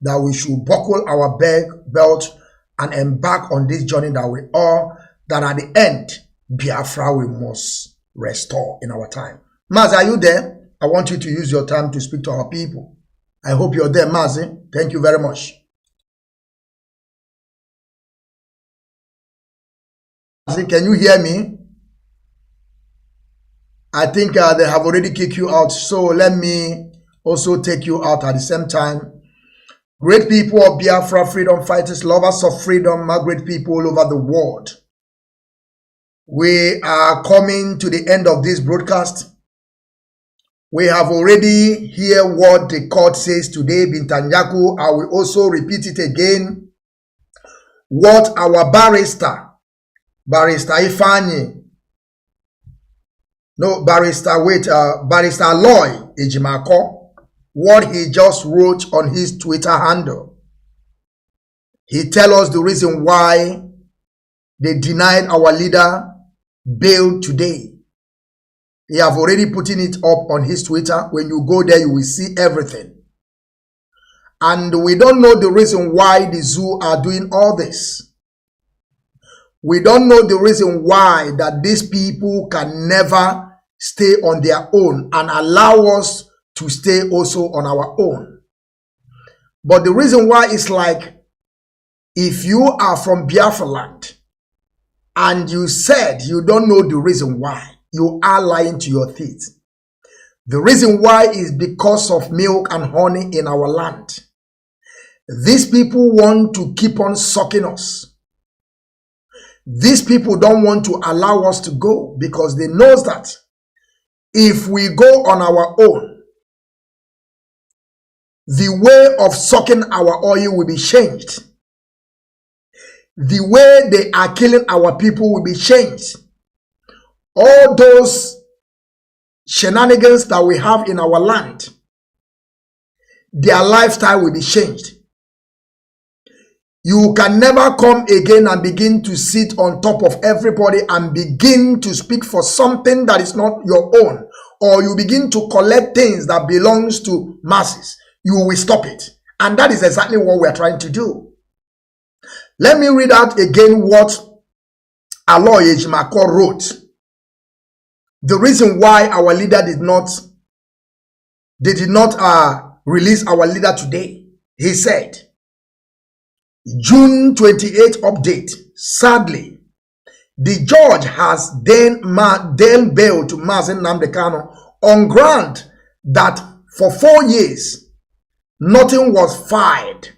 that we should buckle our belt and embark on this journey that we are, that at the end, Biafra we must restore in our time. Mazi, are you there? I want you to use your time to speak to our people. I hope you're there, Mazi. Thank you very much. Mazi, can you hear me? I think they have already kicked you out, so let me also take you out at the same time. Great people of Biafra, freedom fighters, lovers of freedom, my great people all over the world. We are coming to the end of this broadcast. We have already heard what the court says today, Bintanyaku. I will also repeat it again. What our barrister Ifani, Barrister Loy Ejimako, what he just wrote on his Twitter handle. He tells us the reason why they denied our leader bail today. He have already putting it up on his Twitter. When you go there, you will see everything. And we don't know the reason why the zoo are doing all this. We don't know the reason why that these people can never stay on their own and allow us to stay also on our own. But the reason why is like, if you are from Biafra land and you said you don't know the reason why, you are lying to your teeth. The reason why is because of milk and honey in our land. These people want to keep on sucking us. These people don't want to allow us to go because they know that if we go on our own, the way of sucking our oil will be changed. The way they are killing our people will be changed. All those shenanigans that we have in our land, their lifestyle will be changed. You can never come again and begin to sit on top of everybody and begin to speak for something that is not your own, or you begin to collect things that belongs to masses. You will stop it. And that is exactly what we are trying to do. Let me read out again what Aloy Ejimako wrote. The reason why our leader did not release our leader today. He said, June 28 update. Sadly, the judge has then dealt bail to Mazi Nnamdi Kanu on ground that for 4 years, nothing was filed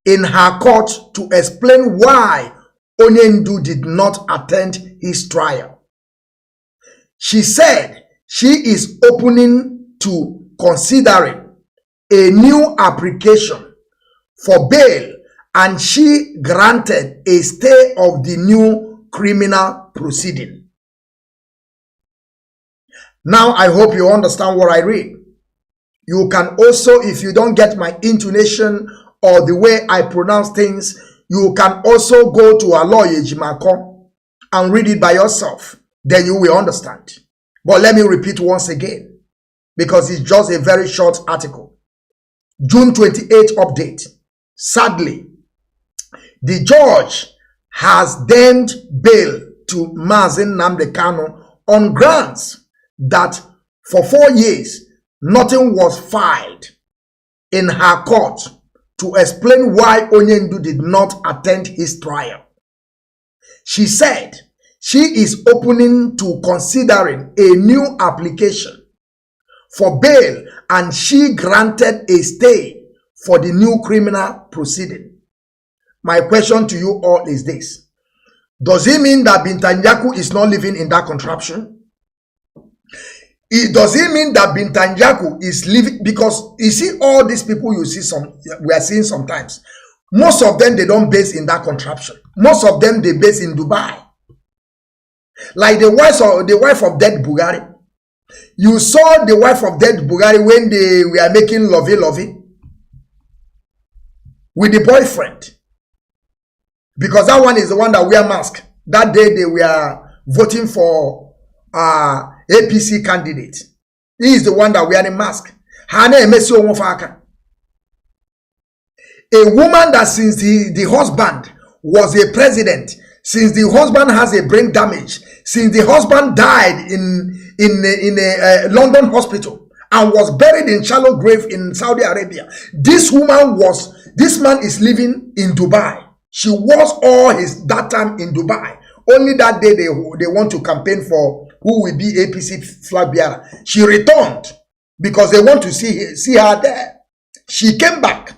in her court to explain why Onyendu did not attend his trial. She said she is opening to considering a new application for bail, and she granted a stay of the new criminal proceeding. Now I hope you understand what I read. You can also, if you don't get my intonation or the way I pronounce things, you can also go to Aloy Ejimako and read it by yourself. Then you will understand. But let me repeat once again, because it's just a very short article. June 28 update. Sadly, the judge has denied bail to Mazi Nnamdi Kanu on grounds that for 4 years, nothing was filed in her court to explain why Onyendu did not attend his trial. She said she is opening to considering a new application for bail, and she granted a stay for the new criminal proceeding. My question to you all is this. Does it mean that Bintanyaku is not living in that contraption? Does it mean that Bintanyaku is living? Because you see all these people you see we are seeing sometimes. Most of them, they don't base in that contraption. Most of them, they base in Dubai. Like the wife of dead Bugari. You saw the wife of dead Bugari when they were making lovey with the boyfriend. Because that one is the one that wear mask. That day they were voting for APC candidate. He is the one that wearing mask. A woman that since the husband was a president, since the husband has a brain damage, since the husband died in a London hospital and was buried in shallow grave in Saudi Arabia, this man is living in Dubai. She was all that time in Dubai. Only that day they want to campaign for who will be APC flag bearer. She returned because they want to see her there. She came back,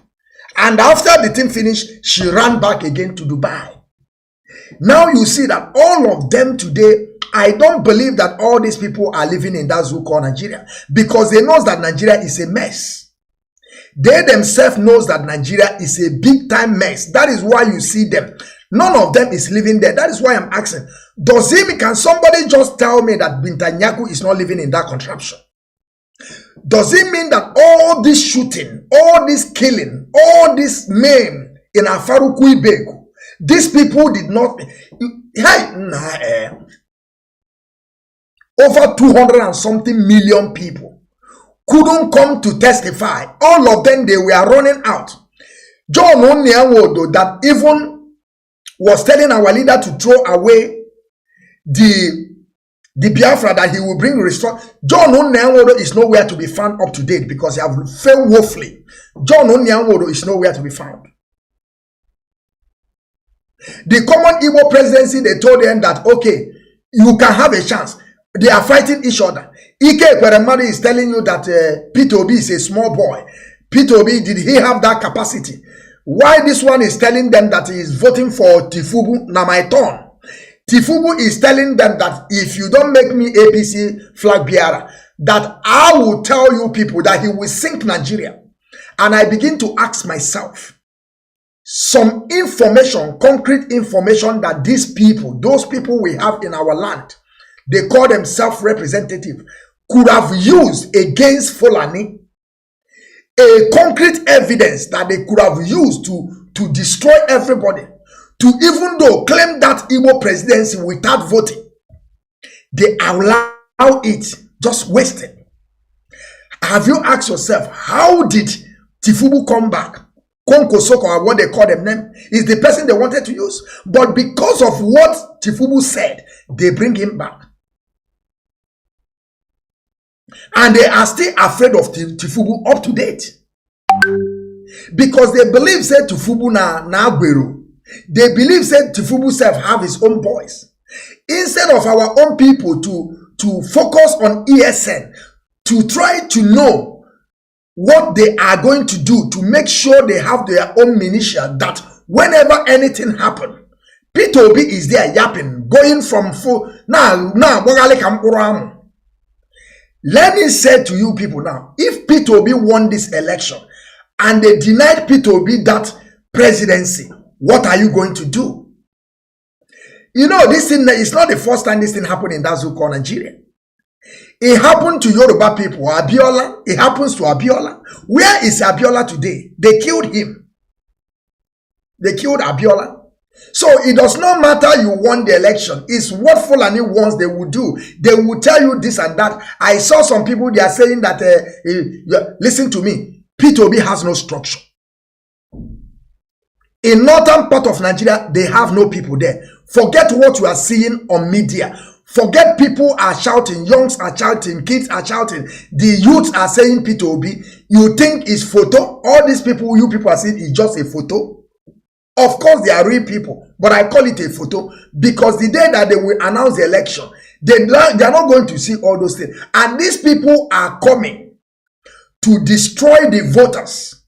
and after the thing finished, she ran back again to Dubai. Now you see that all of them today, I don't believe that all these people are living in that zoo called Nigeria, because they know that Nigeria is a mess. They themselves knows that Nigeria is a big time mess. That is why you see them. None of them is living there. That is why I'm asking, can somebody just tell me that Bintanyaku is not living in that contraption? Does it mean that all this shooting, all this killing, all this maim in Afaruku Ibegu, these people did not... Over 200 and something million people couldn't come to testify. All of them, they were running out. John Onyanwodo, that even was telling our leader to throw away the Biafra, that he will bring restore. John Onyanwodo is nowhere to be found up to date because he have failed woefully. John Onyanwodo is nowhere to be found. The common Igbo presidency, they told them that, okay, you can have a chance. They are fighting each other. Ike Kweremadu is telling you that Peter Obi is a small boy. Peter Obi, did he have that capacity? Why this one is telling them that he is voting for Tifubu? Now my turn. Tifubu is telling them that if you don't make me APC flag bearer, that I will tell you people that he will sink Nigeria. And I begin to ask myself, some information, concrete information that these people, those people we have in our land, they call themselves representative, could have used against Fulani, a concrete evidence that they could have used to destroy everybody, to even though claim that Igbo presidency without voting, they allow it, just wasted. Have you asked yourself, how did Tifubu come back? Konko Soko, or what they call them name, is the person they wanted to use. But because of what Tifubu said, they bring him back. And they are still afraid of Tifubu up to date. Because they believe said Tifubu na Agbero. They believe said Tifubu self have his own voice. Instead of our own people to focus on ESN, to try to know what they are going to do to make sure they have their own militia, that whenever anything happens, Peter Obi is there yapping, going from full. Now, let me say to you people now, if Peter Obi won this election and they denied Peter Obi that presidency, what are you going to do? You know, this thing is not the first time this thing happened in that zoo called Nigeria. It happened to Yoruba people, Abiola. It happens to Abiola. Where is Abiola today? They killed him. They killed Abiola. So it does not matter you won the election. It's what Fulani wants they will do. They will tell you this and that. I saw some people, they are saying that, listen to me, Peter Obi has no structure. In northern part of Nigeria, they have no people there. Forget what you are seeing on media. Forget people are shouting, youngs are shouting, kids are shouting, the youths are saying Peter Obi. You think it's photo? All these people you people are seeing is just a photo? Of course they are real people, but I call it a photo because the day that they will announce the election, they are not going to see all those things. And these people are coming to destroy the voters.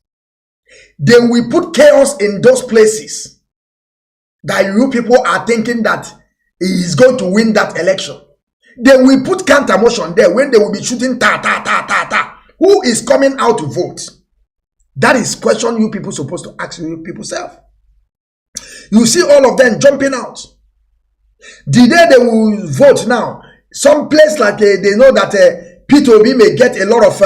They will put chaos in those places that you people are thinking that he is going to win that election. They will put counter motion there when they will be shooting ta. Who is coming out to vote? That is question you people supposed to ask you people self. You see all of them jumping out. The day they will vote now, some place like they know that Peter Obi may get a lot of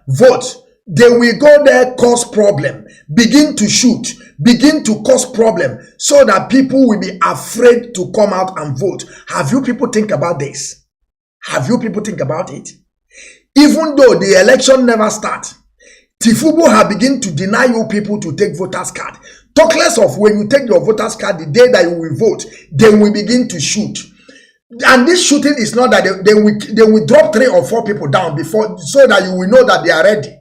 votes. They will go there, cause problem, begin to shoot, begin to cause problem, so that people will be afraid to come out and vote. Have you people think about this? Have you people think about it? Even though the election never starts, Tifubu have begun to deny you people to take voters card, Talk less of when you take your voter's card, the day that you will vote, they will begin to shoot. And this shooting is not that they will drop 3 or 4 people down before, so that you will know that they are ready.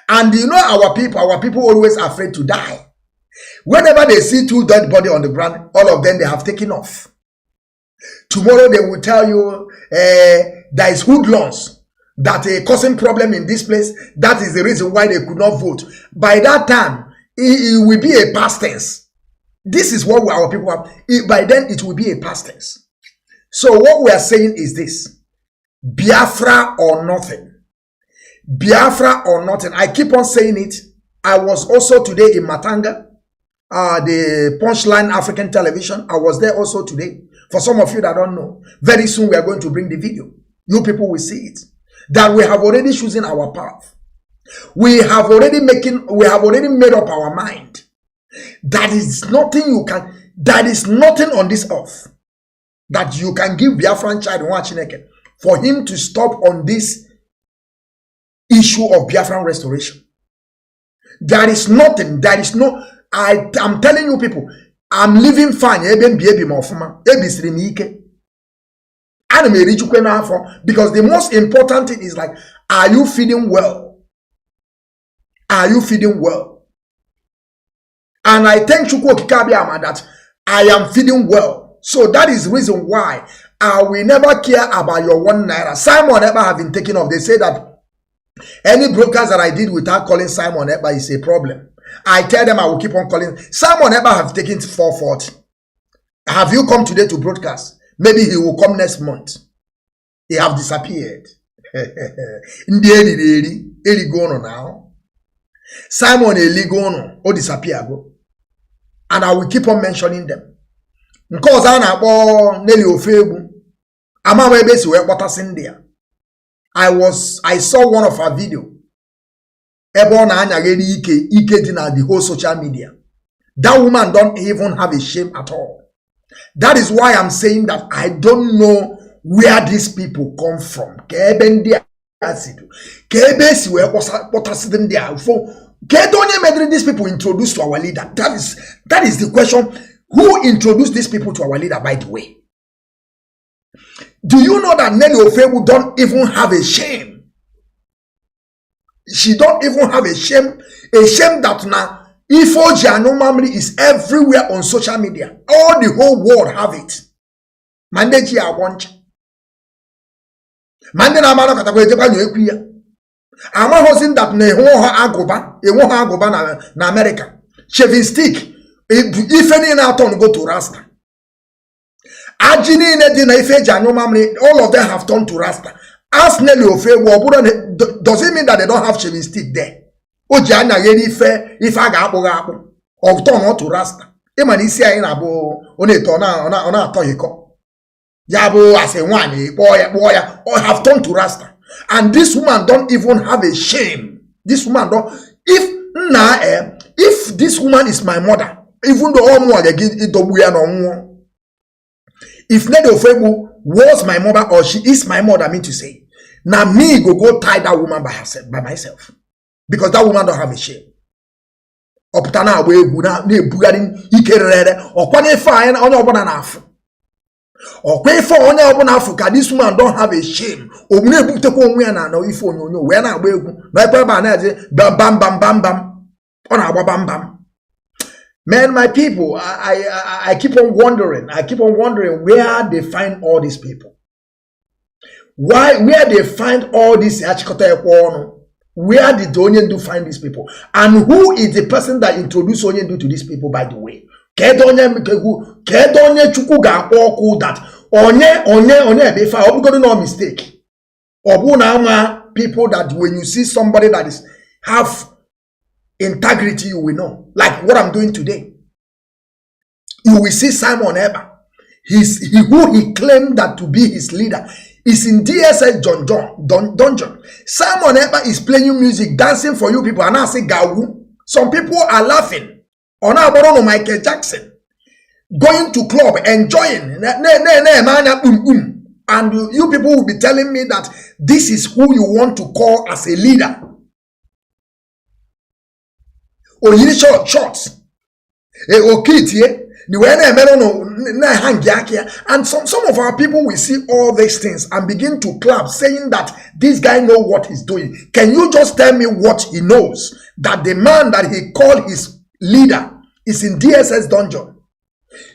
And you know our people always afraid to die. Whenever they see 2 dead bodies on the ground, all of them, they have taken off. Tomorrow they will tell you there is hoodlums that are causing problem in this place. That is the reason why they could not vote. By that time, it will be a past tense. This is what our people have. By then, it will be a past tense. So what we are saying is this: Biafra or nothing. Biafra or nothing. I keep on saying it. I was also today in Matanga, the Punchline African Television. I was there also today. For some of you that don't know, very soon we are going to bring the video. You people will see it. That we have already chosen our path. We have already made up our mind. That is nothing on this earth that you can give Biafran child for him to stop on this issue of Biafran restoration. There is nothing. There is no. I'm telling you people, I'm living fine. Because the most important thing is like, are you feeling well? Are you feeling well? And I thank Chukwu Okike that I am feeling well. So that is the reason why I will never care about your 1 naira. Simon Ekpa have been taken off. They say that any broadcast that I did without calling Simon Ekpa is a problem. I tell them I will keep on calling. Simon Ekpa have taken 440. Have you come today to broadcast? Maybe he will come next month. He have disappeared. Eli gono now. Simon Eli gono o disappear go. And I will keep on mentioning them. Because I na Nelly Ofebu. Ama webe si we kwata India. I saw one of her video. Ebo na anya geri ike di na the whole social media. That woman don't even have a shame at all. That is why I'm saying that I don't know where these people come from. These people introduced to our leader. That is the question. Who introduced these people to our leader, by the way? Do you know that Nelly Ofebu don't even have a shame? She don't even have a shame that now Ifo Janomamri is everywhere on social media. All the whole world have it. Mandeji Awonch. Mande na mano katakwe jeba nyo ekuya. Ama hosin that ne ho agoba na America. Shaving stick. If any na turn go to Rasta. Ajini ne di na Ife Janomamri, all of them have turned to Rasta. Ask Nelly Ofebu, does it mean that they don't have shaving stick there? Ojana yeni if I ga akpo of turn not to Rasta. Eman isi ayi na bo one to na to hiko. Yabo as a one boy or have turned to Rasta. And this woman don't even have a shame. This woman don't. If this woman is my mother, even though all more if Nelly Ofebu was my mother or she is my mother, I mean to say, now me go tie that woman by myself. Because that woman don't have a shame. Optana we guna ne bugarin ikerere okwane fine onye obona na afu. Okwe for onye obona afu ka this woman don't have a shame. Omune ebuteko onwe ya na ifo onyo we na agba egwu. Na ipe ba na je bam bam bam bam bam. Ona agba bam bam. Man, my people, I keep on wondering. I keep on wondering where they find all these people. Where they find all these achikote ekwono. Where did Onyendu find these people? And who is the person that introduced Onyendu to these people, by the way? Kedonye chuku ga oku that onye befa obugodo no mistake. Obu na ama people that when you see somebody that is have integrity, you will know. Like what I'm doing today. You will see Simon Ekpa. Who he claimed that to be his leader is in DSS dungeon. Simon Ekpa is playing music, dancing for you people, and I say gawu. Some people are laughing. On our bottom Michael Jackson going to club, enjoying. And you people will be telling me that this is who you want to call as a leader. Or you short. And some of our people will see all these things and begin to clap, saying that this guy knows what he's doing. Can you just tell me what he knows? That the man that he called his leader is in DSS dungeon.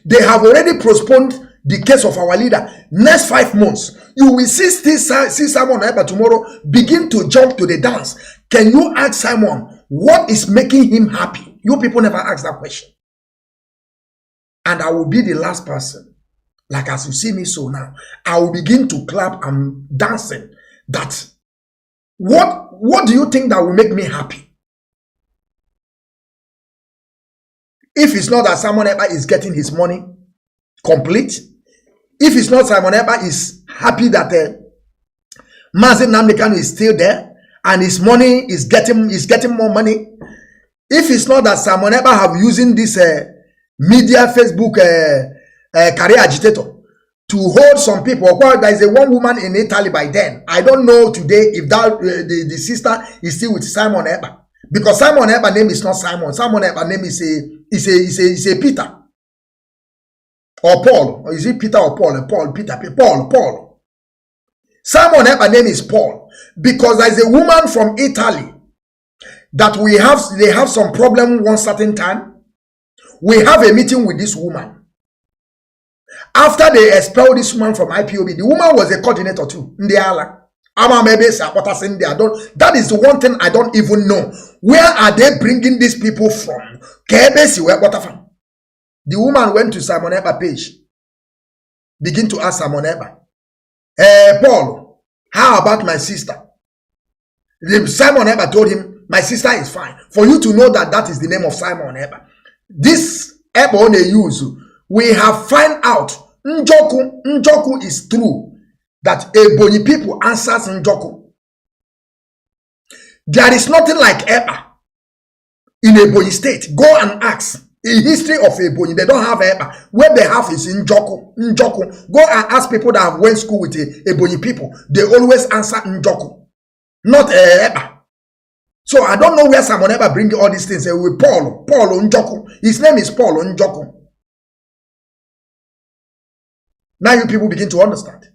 They have already postponed the case of our leader. Next 5 months, you will see Simon Ekpa tomorrow begin to jump to the dance. Can you ask Simon what is making him happy? You people never ask that question. And I will be the last person, like as you see me so now, I will begin to clap and dancing. That what do you think that will make me happy? If it's not that Simon Ekpa is getting his money complete, if it's not Simon Ekpa is happy that Mazi Nnamdi Kanu is still there and his money is getting more money, if it's not that Simon Ekpa have using this media Facebook career agitator to hold some people. Well, there is a one woman in Italy by then. I don't know today if that the sister is still with Simon Ekpa, because Simon Ekpa name is not Simon. Simon Ekpa name is a Peter or Paul, or is it Peter or Paul? Paul. Simon Ekpa name is Paul, because there is a woman from Italy that they have some problem one certain time. We have a meeting with this woman. After they expelled this woman from IPOB, the woman was a coordinator too. That is the one thing I don't even know. Where are they bringing these people from? The woman went to Simon Ekpa page. Begin to ask Simon Ekpa, Paul, how about my sister? Simon Ekpa told him, my sister is fine. For you to know that that is the name of Simon Ekpa. This Ekpa they use, we have find out Njoku is true, that Ebonyi people answers Njoku. There is nothing like Ekpa in Ebonyi state. Go and ask the history of Ebonyi. They don't have Ekpa. What they have is Njoku. Go and ask people that have went school with Ebonyi people. They always answer Njoku, not Ekpa. So I don't know where someone ever bring all these things. With Paul Njoku. His name is Paul Njoku. Now you people begin to understand.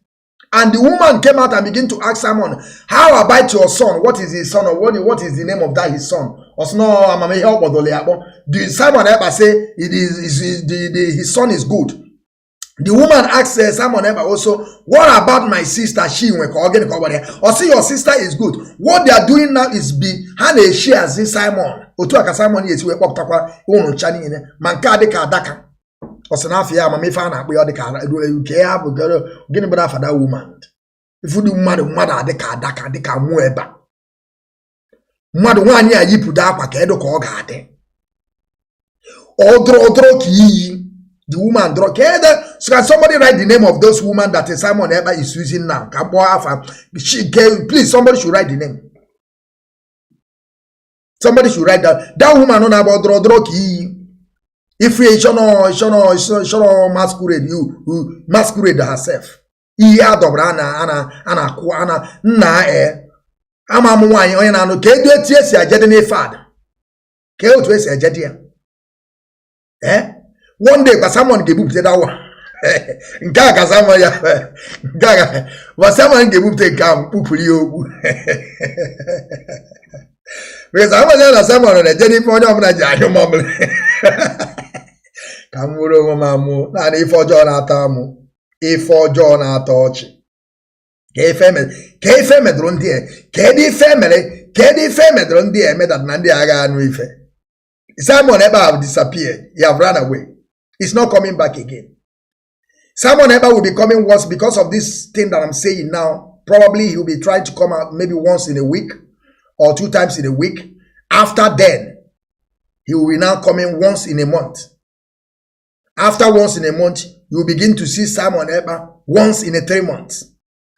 And the woman came out and began to ask Simon, how about your son? What is his son? Or what is the name of that his son? The Simon ever say his son is good. The woman asked Simon Ekpa also, what about my sister? She went or see your sister is good. What they are doing now is Hane she as in Simon. Otuaka Simon is we pop takwa unu chani ne manka de ka daka. Osanafia mama fa na boy de ka ke have gini bada for that woman. If you do mad de ka daka de ka mu eba. Mad wan ya yipu da kwa ka edo ko ga de. Odro ki the woman draw. So can somebody write the name of those women that Simon Ekpa is using now? Please, somebody should write the name. Somebody should write that. That woman on about draw key. If we should masquerade, you masquerade herself. Iya dobrana ana na ama mwanyi onye na no ke do tie si agede na ifad. Ke otu esi agede ya. One day, but someone gave up that one. Gaga, someone, Gaga, but someone gave up the cam, Pupulio. Because I was there, someone on a Jenny for your mumble. Camuro, Mamu, and if for John Atamu, if for John Atoch. K family, don't dear, Kedi family, don't dear, made that Nandiaga and Rife. Simon Ekpa have disappeared, he have run away. It's not coming back again. Simon Ekpa will be coming once because of this thing that I'm saying now. Probably he'll be trying to come out maybe once in a week or 2 times in a week. After then, he will be now coming once in a month. After once in a month, you will begin to see Simon Ekpa once in a 3 months.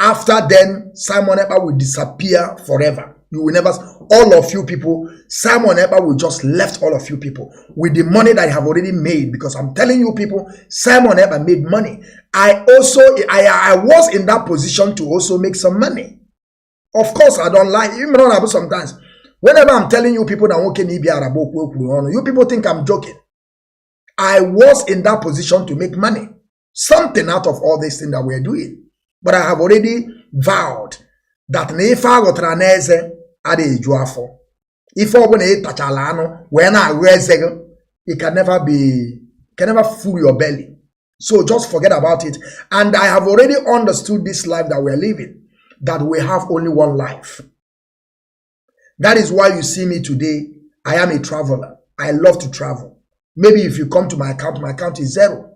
After then, Simon Ekpa will disappear forever. You will never, all of you people, Simon Ekpa will just left all of you people with the money that I have already made, because I'm telling you people, Simon Ekpa made money. I was in that position to also make some money. Of course, I don't lie. Even though sometimes, whenever I'm telling you people that okay, you people think I'm joking. I was in that position to make money. Something out of all this thing that we're doing. But I have already vowed that if I got raneze ade juafo. If I want to tachalano, when I rezego, it can never fool your belly. So just forget about it. And I have already understood this life that we're living, that we have only one life. That is why you see me today. I am a traveler. I love to travel. Maybe if you come to my account is zero.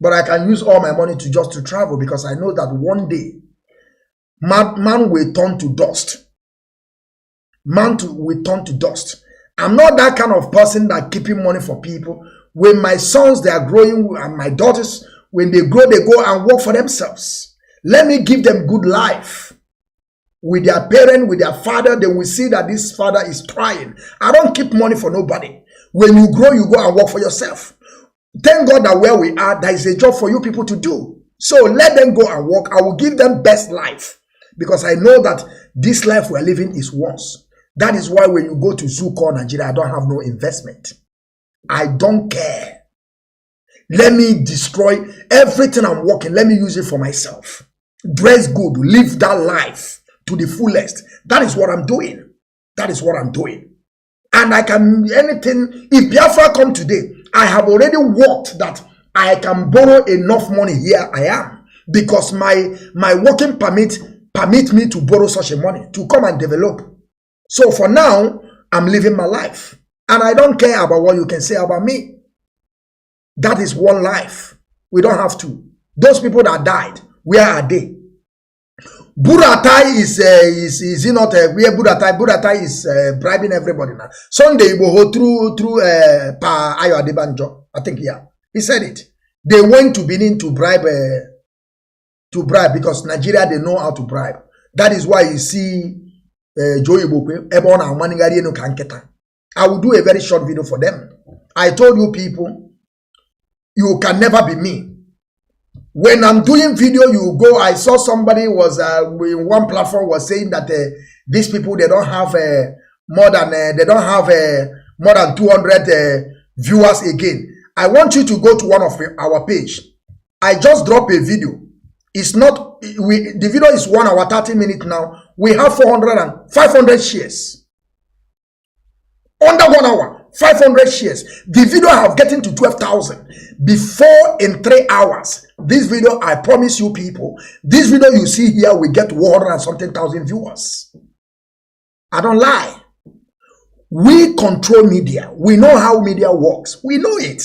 But I can use all my money to travel, because I know that one day, man will turn to dust. Will turn to dust. I'm not that kind of person that keeping money for people. When my sons, they are growing, and my daughters, when they grow, they go and work for themselves. Let me give them good life. With their parent, with their father, they will see that this father is trying. I don't keep money for nobody. When you grow, you go and work for yourself. Thank God that where we are, there is a job for you people to do. So let them go and work. I will give them best life, because I know that this life we're living is once. That is why when you go to zoo called Nigeria, I don't have no investment. I don't care. Let me destroy everything I'm working. Let me use it for myself. Dress good. Live that life to the fullest. That is what I'm doing. That is what I'm doing. And I can, anything, if Biafra come today, I have already worked that I can borrow enough money here. I am. Because my working permit me to borrow such a money to come and develop. So for now, I'm living my life. And I don't care about what you can say about me. That is one life. We don't have to. Those people that died, where are they? Buratai is he not where Buratai is bribing everybody now. Sunday will go through Pa Ayo Adebanjo. I think, yeah. He said it. They went to Benin to bribe because Nigeria, they know how to bribe. That is why you see Joey Bokwe, Ebon and Maningari no Kanketa. I will do a very short video for them. I told you people, you can never be me. When I'm doing video, you go. I saw somebody was in one platform was saying that these people, they don't have more than 200 viewers again. I want you to go to one of our page. I just dropped a video. It's not the video is 1 hour 30 minutes now. We have 500 shares. Under 1 hour, 500 shares. The video I have gotten to 12,000 before in 3 hours. This video, I promise you people, this video you see here will get 100 and something thousand viewers. I don't lie. We control media. We know how media works. We know it.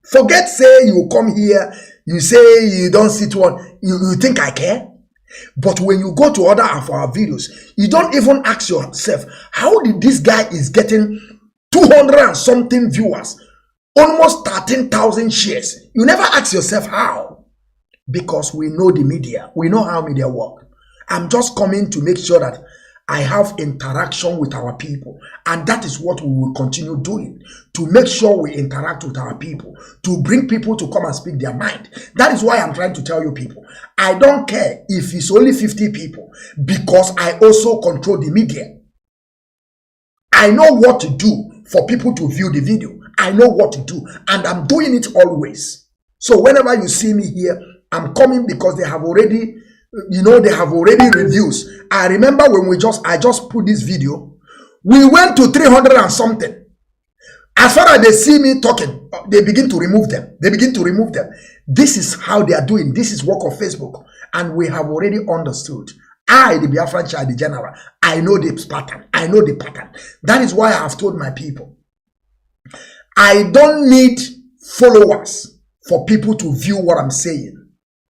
Forget say you come here, you say you don't sit one, you think I care? But when you go to other of our videos, you don't even ask yourself, how did this guy is getting 200 and something viewers, almost 13,000 shares? You never ask yourself how. Because we know the media. We know how media work. I'm just coming to make sure that I have interaction with our people. And that is what we will continue doing. To make sure we interact with our people. To bring people to come and speak their mind. That is why I'm trying to tell you people. I don't care if it's only 50 people. Because I also control the media. I know what to do for people to view the video. I know what to do. And I'm doing it always. So whenever you see me here, I'm coming because they have already, they have already reviews. I remember when I just put this video, we went to 300 and something. As far as they see me talking, they begin to remove them. This is how they are doing. This is work of Facebook. And we have already understood. I, the Biafran child, the general, I know the pattern. That is why I have told my people, I don't need followers for people to view what I'm saying.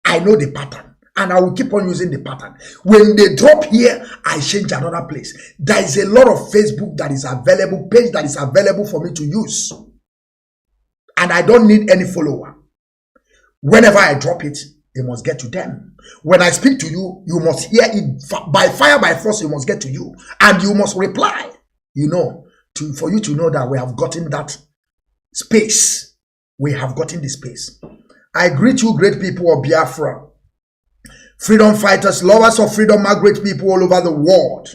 I know the pattern, and I will keep on using the pattern. When they drop here, I change another place. There is a lot of Facebook that is available, page that is available for me to use. And I don't need any follower. Whenever I drop it, it must get to them. When I speak to you, you must hear it by fire, by force, it must get to you. And you must reply, for you to know that we have gotten that space. We have gotten the space. I greet you, great people of Biafra, freedom fighters, lovers of freedom, my great people all over the world.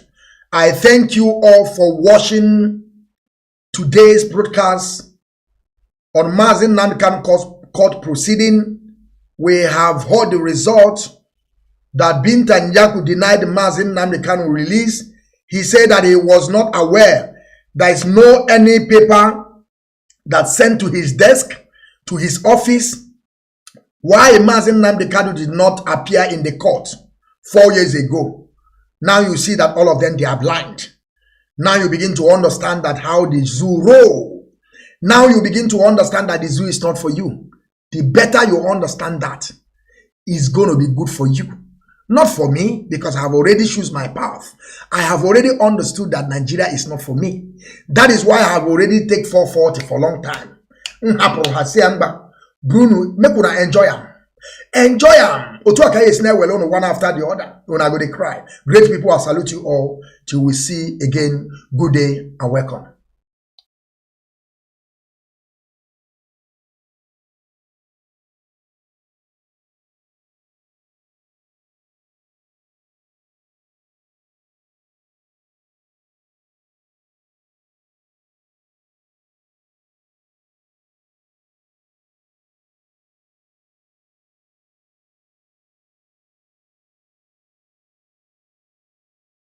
I thank you all for watching today's broadcast on Mazi Nnamdi Kanu court proceeding. We have heard the result that Binta Nyaku denied Mazi Nnamdi Kanu release. He said that he was not aware. There is no any paper that sent to his desk, to his office, why Mazi Nnamdi Kanu did not appear in the court 4 years ago. Now you see that all of them, they are blind. Now you begin to understand that how the zoo roll. Now you begin to understand that the zoo is not for you. The better you understand that, is going to be good for you. Not for me, because I have already chosen my path. I have already understood that Nigeria is not for me. That is why I have already taken 440 for a long time. Bruno, make una enjoy them. Enjoy them. Otuaka is now well on one after the other. When I go to cry. Great people, I salute you all. Till we see again. Good day and welcome.